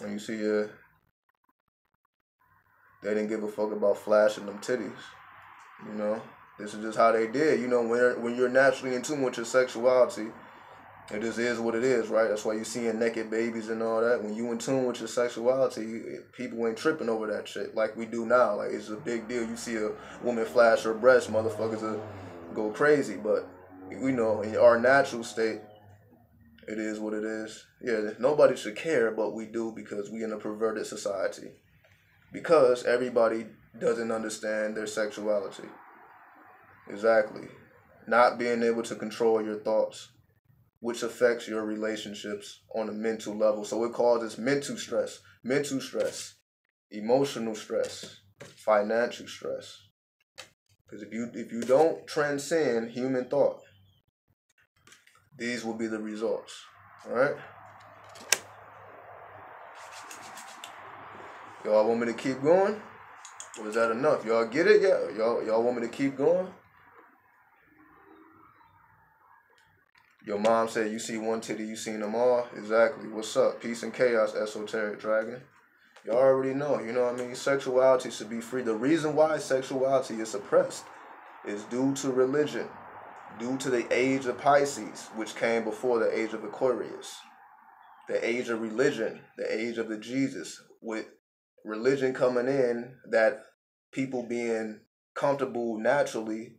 And you see, they didn't give a fuck about flashing them titties. You know, this is just how they did. You know, when you're naturally in tune with your sexuality, it just is what it is, right? That's why you seeing naked babies and all that. When you in tune with your sexuality, people ain't tripping over that shit like we do now. Like, it's a big deal. You see a woman flash her breast, motherfuckers will go crazy. But, we know, in our natural state, it is what it is. Yeah, nobody should care, but we do because we in a perverted society. Because everybody doesn't understand their sexuality. Exactly. Not being able to control your thoughts, which affects your relationships on a mental level. So it causes mental stress, emotional stress, financial stress. Because if you don't transcend human thought, these will be the results. All right? Y'all want me to keep going? Or is that enough? Y'all get it? Yeah. Y'all want me to keep going? Your mom said you see one titty, you seen them all. Exactly. What's up? Peace and chaos, esoteric dragon. Y'all already know. You know what I mean? Sexuality should be free. The reason why sexuality is suppressed is due to religion, due to the age of Pisces, which came before the age of Aquarius. The age of religion, the age of the Jesus, with religion coming in, that people being comfortable naturally.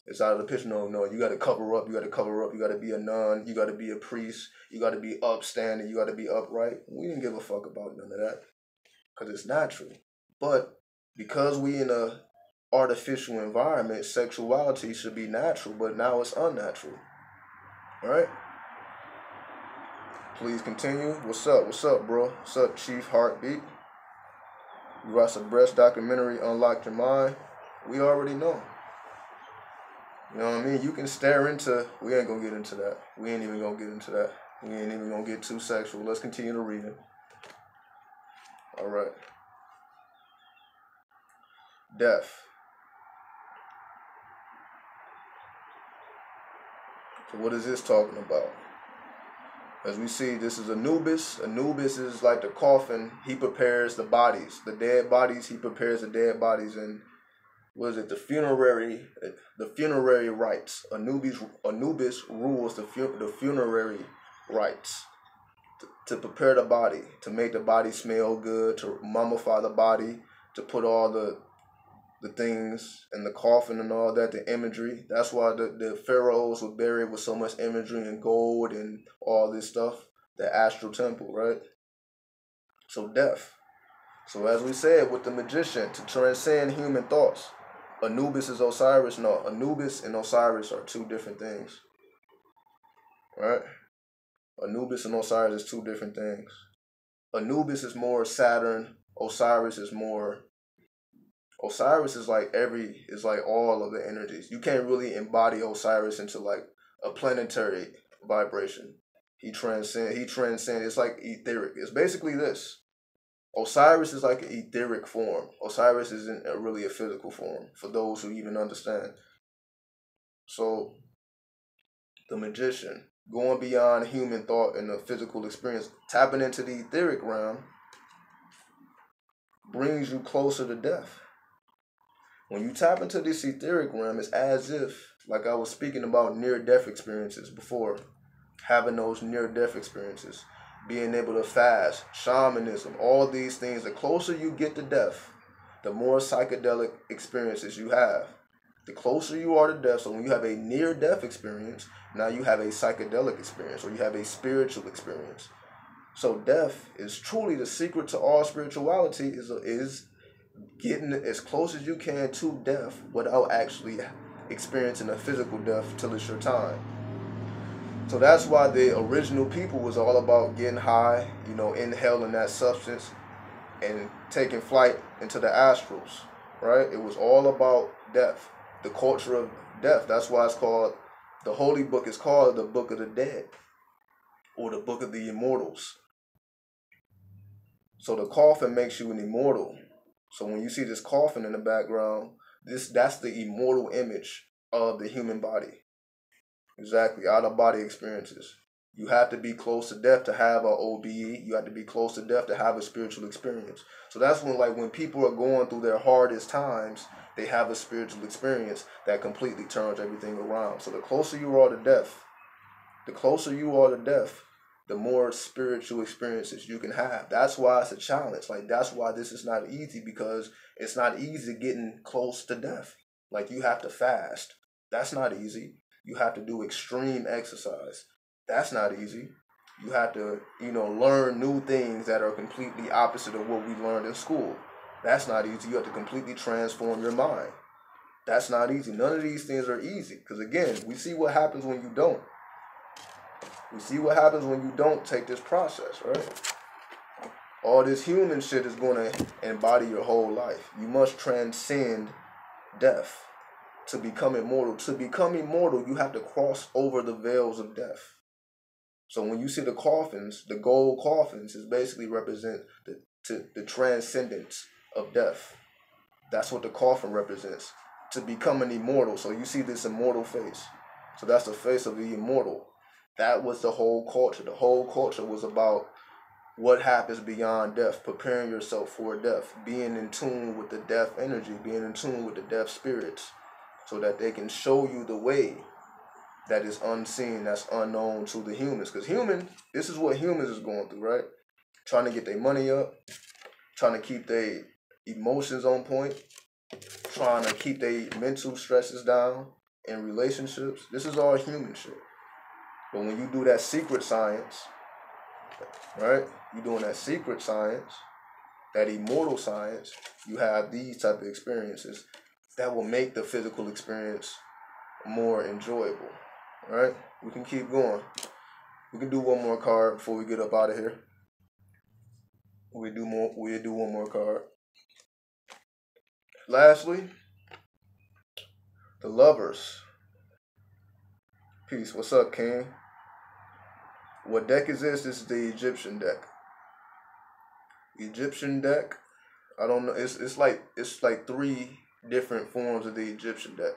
It's out of the picture. No, you got to cover up. You got to be a nun. You got to be a priest. You got to be upstanding. You got to be upright. We didn't give a fuck about none of that because it's natural. But because we in a artificial environment, sexuality should be natural, but now it's unnatural. All right? Please continue. What's up, bro? What's up, Chief Heartbeat? You watch a breast documentary, Unlock Your Mind. We already know. You know what I mean? You can stare into... We ain't gonna get into that. We ain't even gonna get into that. We ain't even gonna get too sexual. Let's continue to read it. All right. Death. So what is this talking about? As we see, this is Anubis. Anubis is like the coffin. He prepares the bodies, the dead bodies. He prepares the dead bodies, and what is it? The funerary rites. Anubis rules the funerary rites to prepare the body, to make the body smell good, to mummify the body, to put all the things in the coffin and all that, the imagery. That's why the pharaohs were buried with so much imagery and gold and all this stuff. The astral temple, right? So death. So as we said with the magician, to transcend human thoughts. Anubis is Osiris. No, Anubis and Osiris are two different things. Right? Anubis and Osiris is two different things. Anubis is more Saturn. Osiris is like all of the energies. You can't really embody Osiris into like a planetary vibration. He transcends. It's like etheric. It's basically this. Osiris is like an etheric form. Osiris isn't really a physical form, for those who even understand. So the magician, going beyond human thought and the physical experience, tapping into the etheric realm, brings you closer to death. When you tap into this etheric realm, it's as if, like I was speaking about near-death experiences before, having those near-death experiences, being able to fast, shamanism, all these things. The closer you get to death, the more psychedelic experiences you have. The closer you are to death, so when you have a near-death experience, now you have a psychedelic experience, or you have a spiritual experience. So death is truly the secret to all spirituality, is getting as close as you can to death without actually experiencing a physical death till it's your time. So that's why the original people was all about getting high, inhaling that substance and taking flight into the astrals, right? It was all about death, the culture of death. That's why it's called, the holy book is called the Book of the Dead, or the Book of the Immortals. So the coffin makes you an immortal. So when you see this coffin in the background, that's the immortal image of the human body. Exactly, out-of-body experiences. You have to be close to death to have an OBE. You have to be close to death to have a spiritual experience. So that's when people are going through their hardest times, they have a spiritual experience that completely turns everything around. So the closer you are to death, the more spiritual experiences you can have. That's why it's a challenge. Like, that's why this is not easy, because it's not easy getting close to death. Like, you have to fast. That's not easy. You have to do extreme exercise. That's not easy. You have to, learn new things that are completely opposite of what we learned in school. That's not easy. You have to completely transform your mind. That's not easy. None of these things are easy. Because again, we see what happens when you don't. We see what happens when you don't take this process, right? All this human shit is going to embody your whole life. You must transcend death to become immortal. To become immortal, you have to cross over the veils of death. So when you see the coffins, the gold coffins, is basically represent the transcendence of death. That's what the coffin represents. To become an immortal. So you see this immortal face. So that's the face of the immortal. That was the whole culture. The whole culture was about what happens beyond death, preparing yourself for death, being in tune with the death energy, being in tune with the death spirits, so that they can show you the way that is unseen, that's unknown to the humans. Because this is what humans is going through, right? Trying to get their money up, trying to keep their emotions on point, trying to keep their mental stresses down in relationships. This is all human shit. But when you do that secret science, right? You're doing that secret science, that immortal science, you have these type of experiences that will make the physical experience more enjoyable, right? We can keep going. We can do one more card before we get up out of here. We'll do one more card. Lastly, the Lovers. Peace. What's up, King? What deck is this? This is the Egyptian deck. Egyptian deck. I don't know. It's like 3 different forms of the Egyptian deck,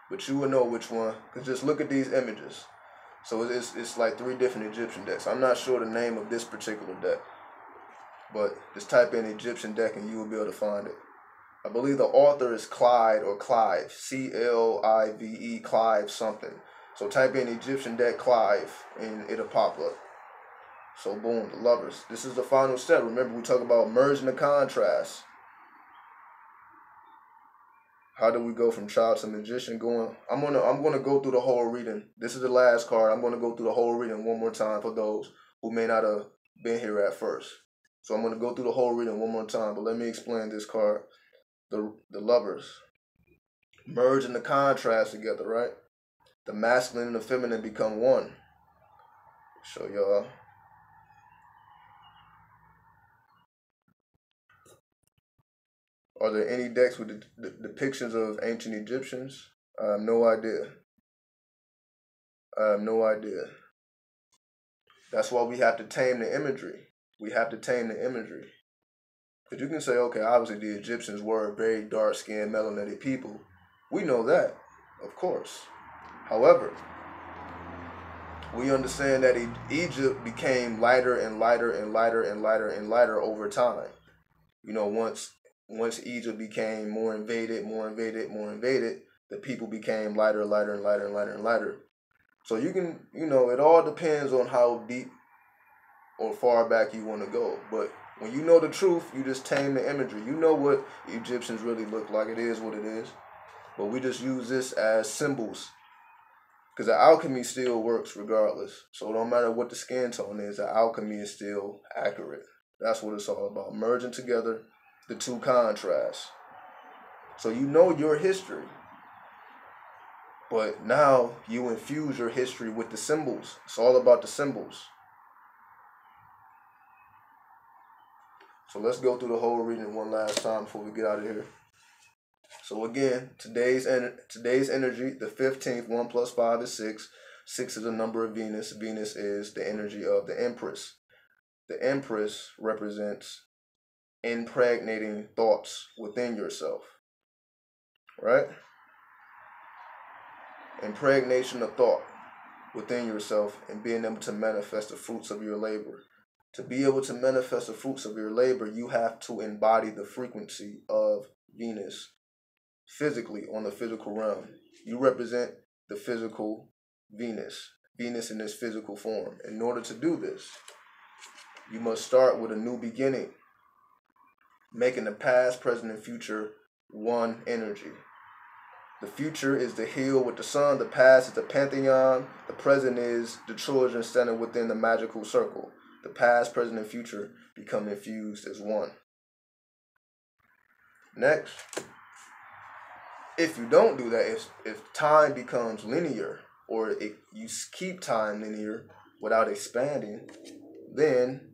but you will know which one. Cause just look at these images. So it's like 3 different Egyptian decks. I'm not sure the name of this particular deck, but just type in Egyptian deck and you will be able to find it. I believe the author is Clyde or Clive, C-L-I-V-E, Clive something. So type in Egyptian deck Clive and it'll pop up. So boom, the Lovers. This is the final step. Remember, we talk about merging the contrast. How do we go from child to magician? I'm gonna go through the whole reading. This is the last card. I'm gonna go through the whole reading one more time for those who may not have been here at first. So I'm gonna go through the whole reading one more time. But let me explain this card. The Lovers. Merging the contrast together, right? The masculine and the feminine become one. Show y'all. Are there any decks with the depictions of ancient Egyptians? I have no idea. I have no idea. That's why we have to tame the imagery. We have to tame the imagery. Because you can say, okay, obviously the Egyptians were very dark-skinned, melanated people. We know that, of course. However, we understand that Egypt became lighter and lighter and lighter and lighter and lighter over time. You know, once Egypt became more invaded, the people became lighter, lighter, and lighter, and lighter, and lighter. So you can, it all depends on how deep or far back you want to go. But when you know the truth, you just tame the imagery. You know what Egyptians really look like. It is what it is. But we just use this as symbols. Because the alchemy still works regardless. So no matter what the skin tone is, the alchemy is still accurate. That's what it's all about. Merging together the two contrasts. So you know your history. But now you infuse your history with the symbols. It's all about the symbols. So let's go through the whole reading one last time before we get out of here. So again, today's energy, the 15th, 1 plus 5 is 6. 6 is the number of Venus. Venus is the energy of the Empress. The Empress represents impregnating thoughts within yourself. Right? Impregnation of thought within yourself and being able to manifest the fruits of your labor. To be able to manifest the fruits of your labor, you have to embody the frequency of Venus physically on the physical realm. You represent the physical Venus in this physical form. In order to do this, you must start with a new beginning, making the past, present, and future one energy. The future is the hill with the sun, the past is the pantheon, the present is the children standing within the magical circle. The past, present, and future become infused as one. Next, if you don't do that, if time becomes linear, or if you keep time linear without expanding, then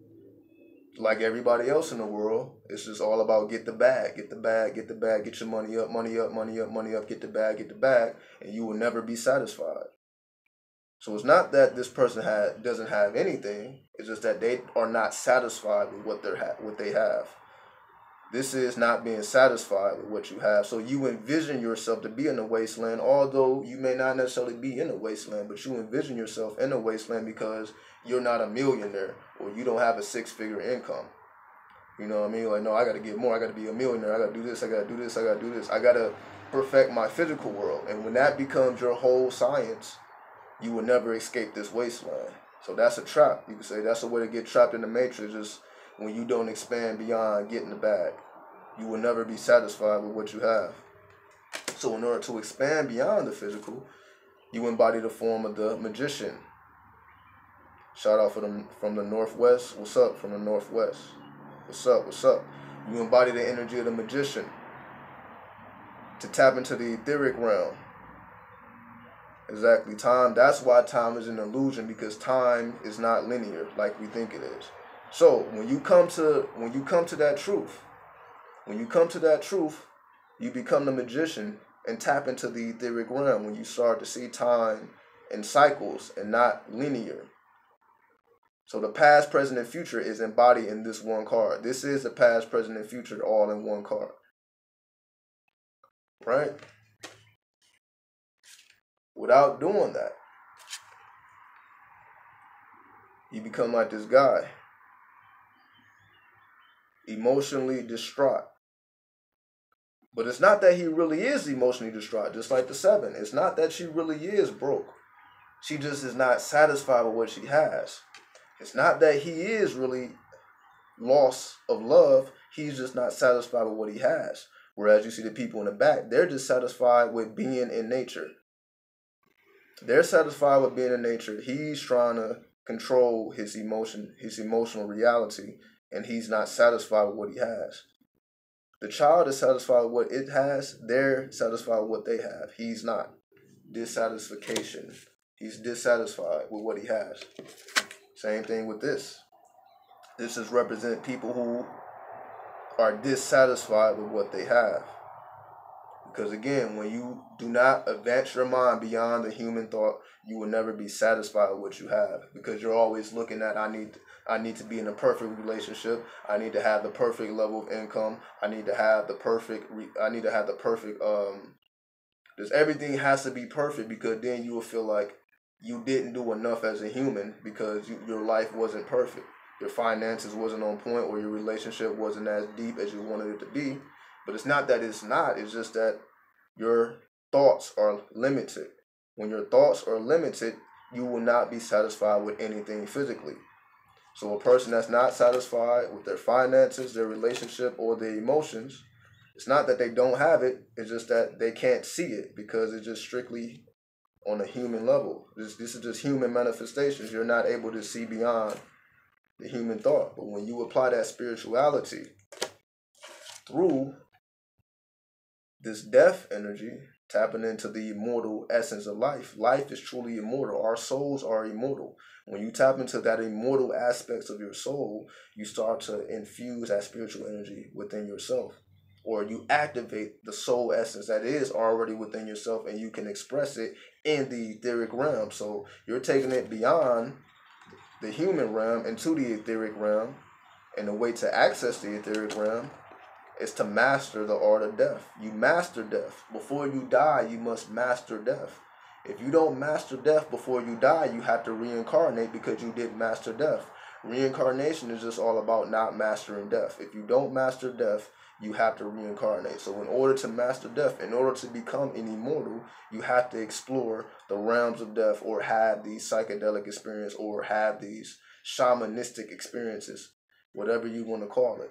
like everybody else in the world, it's just all about get the bag, get the bag, get the bag, get your money up, money up, money up, money up, get the bag, and you will never be satisfied. So it's not that this person doesn't have anything, it's just that they are not satisfied with what they have. This is not being satisfied with what you have. So you envision yourself to be in the wasteland, although you may not necessarily be in the wasteland, but you envision yourself in the wasteland because you're not a millionaire or you don't have a 6-figure income. You know what I mean? Like, no, I got to get more. I got to be a millionaire. I got to do this. I got to do this. I got to do this. I got to perfect my physical world. And when that becomes your whole science, you will never escape this wasteland. So that's a trap. You can say that's a way to get trapped in the matrix, is when you don't expand beyond getting the bag. You will never be satisfied with what you have. So in order to expand beyond the physical, you embody the form of the magician. Shout out from the Northwest. What's up from the Northwest? What's up? What's up? You embody the energy of the magician to tap into the etheric realm. Exactly. Time. That's why time is an illusion, because time is not linear like we think it is. So when you come to that truth, you become the magician and tap into the etheric realm when you start to see time in cycles and not linear. So the past, present, and future is embodied in this one card. This is the past, present, and future all in one card. Right? Without doing that, You become like this guy, emotionally distraught. But it's not that he really is emotionally distraught, just like the 7. It's not that she really is broke. She just is not satisfied with what she has. It's not that he is really lost of love. He's just not satisfied with what he has. Whereas you see the people in the back, they're just satisfied with being in nature. They're satisfied with being in nature. He's trying to control his emotional reality, and he's not satisfied with what he has. The child is satisfied with what it has. They're satisfied with what they have. He's not. Dissatisfaction. He's dissatisfied with what he has. Same thing with this. This is represent people who are dissatisfied with what they have. Because again, when you do not advance your mind beyond the human thought, you will never be satisfied with what you have. Because you're always looking at, I need to be in a perfect relationship. I need to have the perfect level of income. I need to have the perfect. Just everything has to be perfect, because then you will feel like you didn't do enough as a human, because your life wasn't perfect. Your finances wasn't on point, or your relationship wasn't as deep as you wanted it to be. But it's not that it's not. It's just that your thoughts are limited. When your thoughts are limited, you will not be satisfied with anything physically. So a person that's not satisfied with their finances, their relationship, or their emotions, it's not that they don't have it. It's just that they can't see it, because it's just strictly on a human level. This is just human manifestations. You're not able to see beyond the human thought. But when you apply that spirituality through this death energy, tapping into the immortal essence of life. Life is truly immortal. Our souls are immortal. When you tap into that immortal aspects of your soul, you start to infuse that spiritual energy within yourself. Or you activate the soul essence that is already within yourself, and you can express it in the etheric realm. So you're taking it beyond the human realm into the etheric realm. And the way to access the etheric realm is to master the art of death. You master death. Before you die, you must master death. If you don't master death before you die, you have to reincarnate, because you didn't master death. Reincarnation is just all about not mastering death. If you don't master death, you have to reincarnate. So in order to master death, in order to become an immortal, you have to explore the realms of death, or have these psychedelic experience, or have these shamanistic experiences, whatever you want to call it.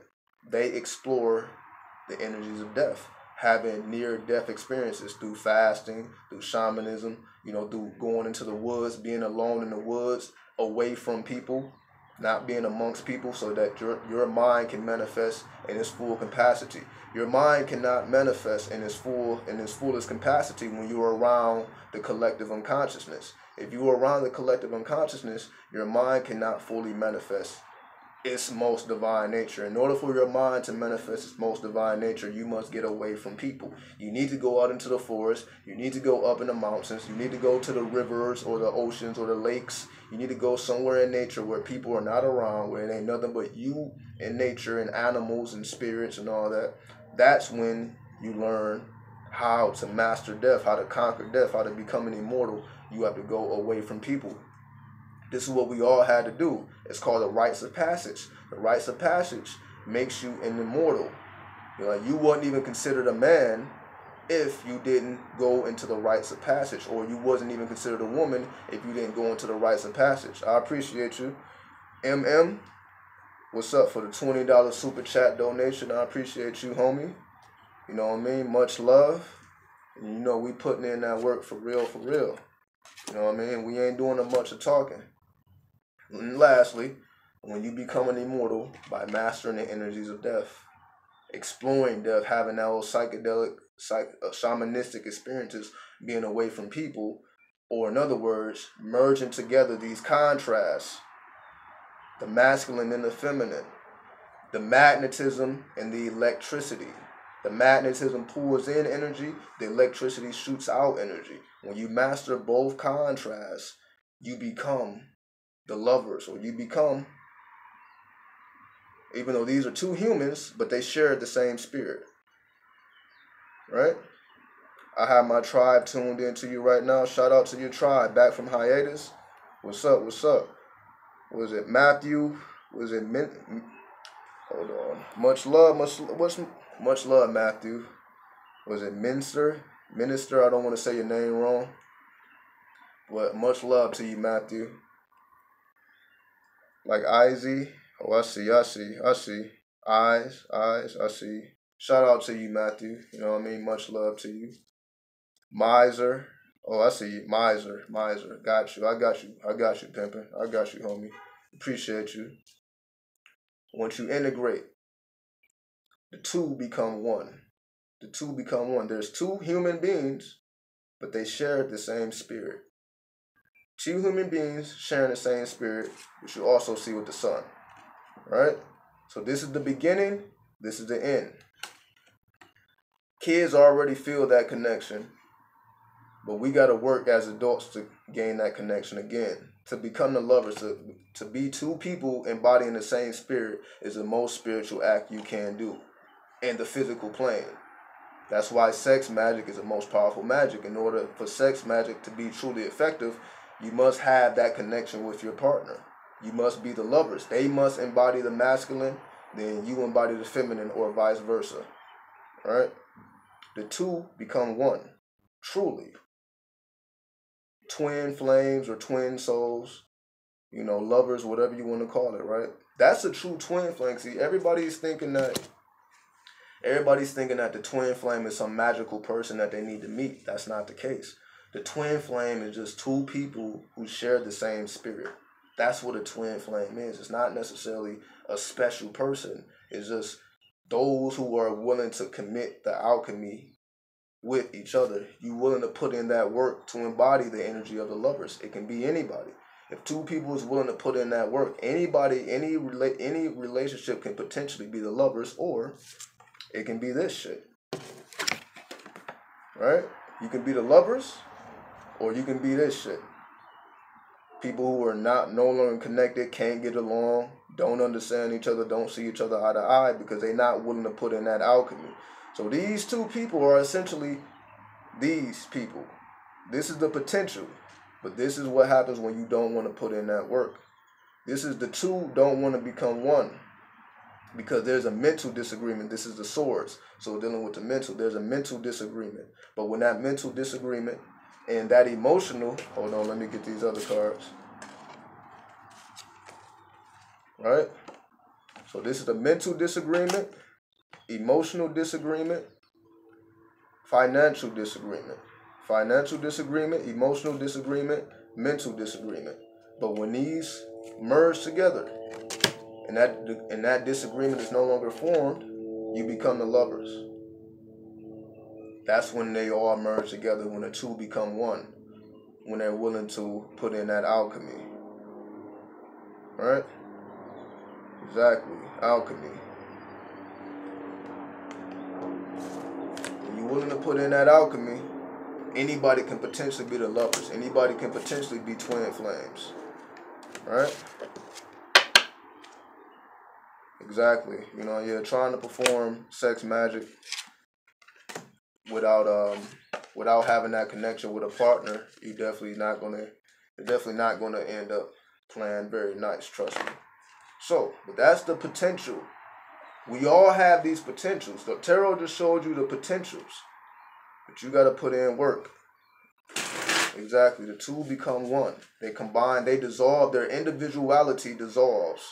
They explore the energies of death, having near-death experiences through fasting, through shamanism, through going into the woods, being alone in the woods, away from people, not being amongst people, so that your mind can manifest in its full capacity. Your mind cannot manifest in its fullest capacity when you are around the collective unconsciousness. If you are around the collective unconsciousness, your mind cannot fully manifest its most divine nature. In order for your mind to manifest its most divine nature, you must get away from people. You need to go out into the forest. You need to go up in the mountains. You need to go to the rivers or the oceans or the lakes. You need to go somewhere in nature where people are not around, where it ain't nothing but you and nature and animals and spirits and all that. That's when you learn how to master death, how to conquer death, how to become an immortal. You have to go away from people. This is what we all had to do. It's called the rites of passage. The rites of passage makes you an immortal. You wasn't even considered a man if you didn't go into the rites of passage, or you wasn't even considered a woman if you didn't go into the rites of passage. I appreciate you. MM, what's up for the $20 super chat donation? I appreciate you, homie. You know what I mean? Much love. And we putting in that work for real, for real. You know what I mean? We ain't doing a bunch of talking. And lastly, when you become an immortal by mastering the energies of death, exploring death, having those psychedelic, shamanistic experiences, being away from people, or in other words, merging together these contrasts, the masculine and the feminine, the magnetism and the electricity. The magnetism pulls in energy, the electricity shoots out energy. When you master both contrasts, you become the lovers, or you become, even though these are two humans, but they share the same spirit, right? I have my tribe tuned into you right now. Shout out to your tribe back from hiatus. What's up? What's up? Was it Matthew? Was it hold on. Much love, much love, Matthew. Was it Minister? Minister, I don't want to say your name wrong. But much love to you, Matthew. Like Izzy. Oh, I see. Eyes, I see. Shout out to you, Matthew. You know what I mean? Much love to you. Miser. Oh, I see you. Miser. Got you. I got you, pimpin'. I got you, homie. Appreciate you. Once you integrate, the two become one. The two become one. There's two human beings, but they share the same spirit. Two human beings sharing the same spirit, which you also see with the sun. Right? So this is the beginning, this is the end. Kids already feel that connection, but we got to work as adults to gain that connection again. To become the lovers, to be two people embodying the same spirit is the most spiritual act you can do in the physical plane. That's why sex magic is the most powerful magic. In order for sex magic to be truly effective, you must have that connection with your partner. You must be the lovers. They must embody the masculine, then you embody the feminine, or vice versa. Right? The two become one. Truly. Twin flames or twin souls. You know, lovers, whatever you want to call it, right? That's a true twin flame. See, everybody's thinking that the twin flame is some magical person that they need to meet. That's not the case. The twin flame is just two people who share the same spirit. That's what a twin flame is. It's not necessarily a special person. It's just those who are willing to commit the alchemy with each other. You're willing to put in that work to embody the energy of the lovers. It can be anybody. If two people is willing to put in that work, anybody, any relationship can potentially be the lovers, or it can be this shit. Right? You can be the lovers, or you can be this shit. People who are no longer connected, can't get along, don't understand each other, don't see each other eye to eye because they're not willing to put in that alchemy. So these two people are essentially these people. This is the potential, but this is what happens when you don't want to put in that work. This is the two don't want to become one because there's a mental disagreement. This is the swords. So dealing with the mental, there's a mental disagreement. But when that mental disagreement and that emotional, hold on, let me get these other cards. Right? So this is the mental disagreement, emotional disagreement, financial disagreement. Financial disagreement, emotional disagreement, mental disagreement. But when these merge together and that disagreement is no longer formed, you become the lovers. That's when they all merge together, when the two become one, when they're willing to put in that alchemy. Right? Exactly. Alchemy. When you're willing to put in that alchemy, anybody can potentially be the lovers. Anybody can potentially be twin flames. Right? Exactly. You know, you're trying to perform sex magic without having that connection with a partner, you're definitely not gonna end up playing very nice, trust me. So, but that's the potential. We all have these potentials. The tarot just showed you the potentials. But you gotta put in work. Exactly. The two become one. They combine, they dissolve, their individuality dissolves.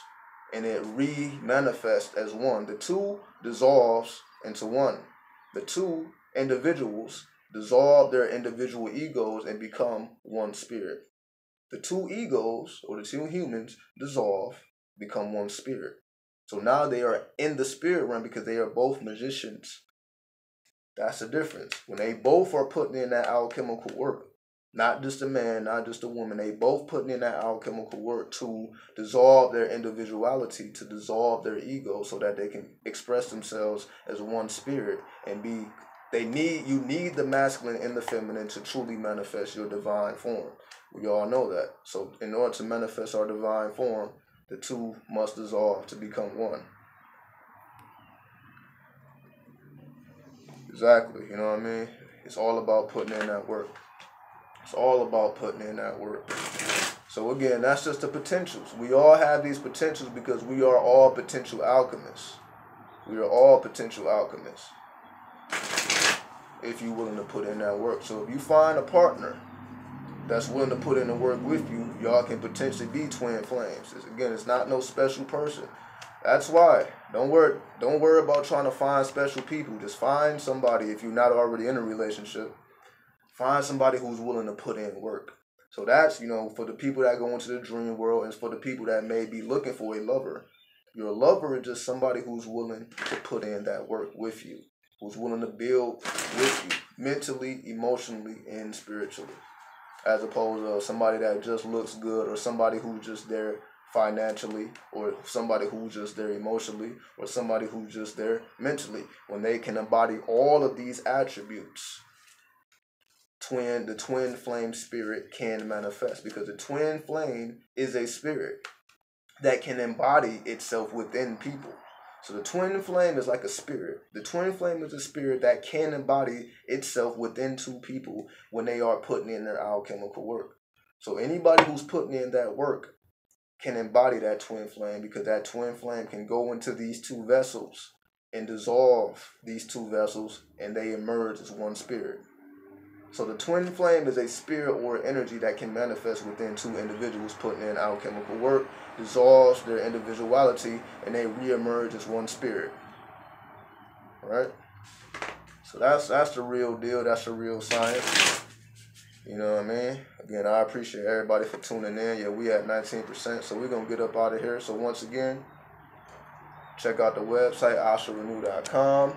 And it re-manifests as one. The two dissolves into one. The two individuals dissolve their individual egos and become one spirit. The two egos, or the two humans, dissolve, become one spirit. So now they are in the spirit realm because they are both magicians. That's the difference. When they both are putting in that alchemical work, not just a man, not just a woman, they both putting in that alchemical work to dissolve their individuality, to dissolve their ego so that they can express themselves as one spirit and be, you need the masculine and the feminine to truly manifest your divine form. We all know that. So in order to manifest our divine form, the two must dissolve to become one. Exactly, you know what I mean? It's all about putting in that work. It's all about putting in that work. So again, that's just the potentials. We all have these potentials because we are all potential alchemists. We are all potential alchemists, if you're willing to put in that work. So if you find a partner that's willing to put in the work with you, y'all can potentially be twin flames. Again, it's not no special person. That's why. Don't worry about trying to find special people. Just find somebody, if you're not already in a relationship, find somebody who's willing to put in work. So that's, for the people that go into the dream world, and for the people that may be looking for a lover. Your lover is just somebody who's willing to put in that work with you, who's willing to build with you, mentally, emotionally, and spiritually, as opposed to somebody that just looks good, or somebody who's just there financially, or somebody who's just there emotionally, or somebody who's just there mentally, when they can embody all of these attributes. The twin flame spirit can manifest, because the twin flame is a spirit that can embody itself within people. So the twin flame is like a spirit. The twin flame is a spirit that can embody itself within two people when they are putting in their alchemical work. So anybody who's putting in that work can embody that twin flame, because that twin flame can go into these two vessels and dissolve these two vessels, and they emerge as one spirit. So the twin flame is a spirit or energy that can manifest within two individuals putting in alchemical work, dissolves their individuality, and they reemerge as one spirit. Right? So that's the real deal. That's the real science. You know what I mean? Again, I appreciate everybody for tuning in. Yeah, we at 19%, so we're going to get up out of here. So once again, check out the website, asharenu.com.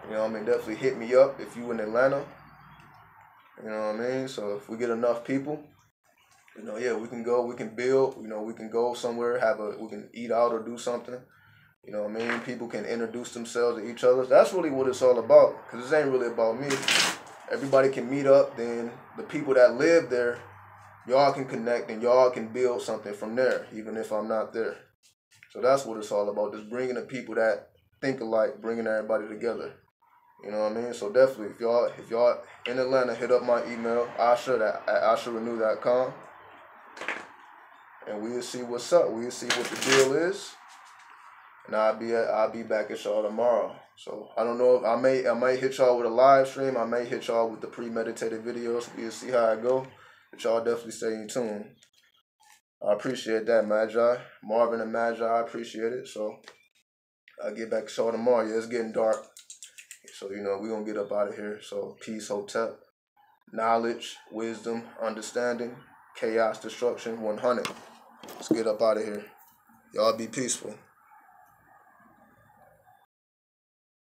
You know what I mean? Definitely hit me up if you in Atlanta. You know what I mean? So if we get enough people, yeah, we can go, we can build, we can go somewhere, we can eat out or do something. You know what I mean? People can introduce themselves to each other. That's really what it's all about, because this ain't really about me. Everybody can meet up, then the people that live there, y'all can connect and y'all can build something from there, even if I'm not there. So that's what it's all about, just bringing the people that think alike, bringing everybody together. You know what I mean? So definitely, if y'all in Atlanta, hit up my email, asharenu.com, and we'll see what's up. We'll see what the deal is, and I'll be back at y'all tomorrow. So I don't know if I may hit y'all with a live stream. I may hit y'all with the premeditated videos. We'll see how it go. But y'all definitely stay in tune. I appreciate that, Magi. Marvin and Magi, I appreciate it. So I'll get back to y'all tomorrow. Yeah, it's getting dark. So, we're going to get up out of here. So, peace, hotep, knowledge, wisdom, understanding, chaos, destruction, 100. Let's get up out of here. Y'all be peaceful.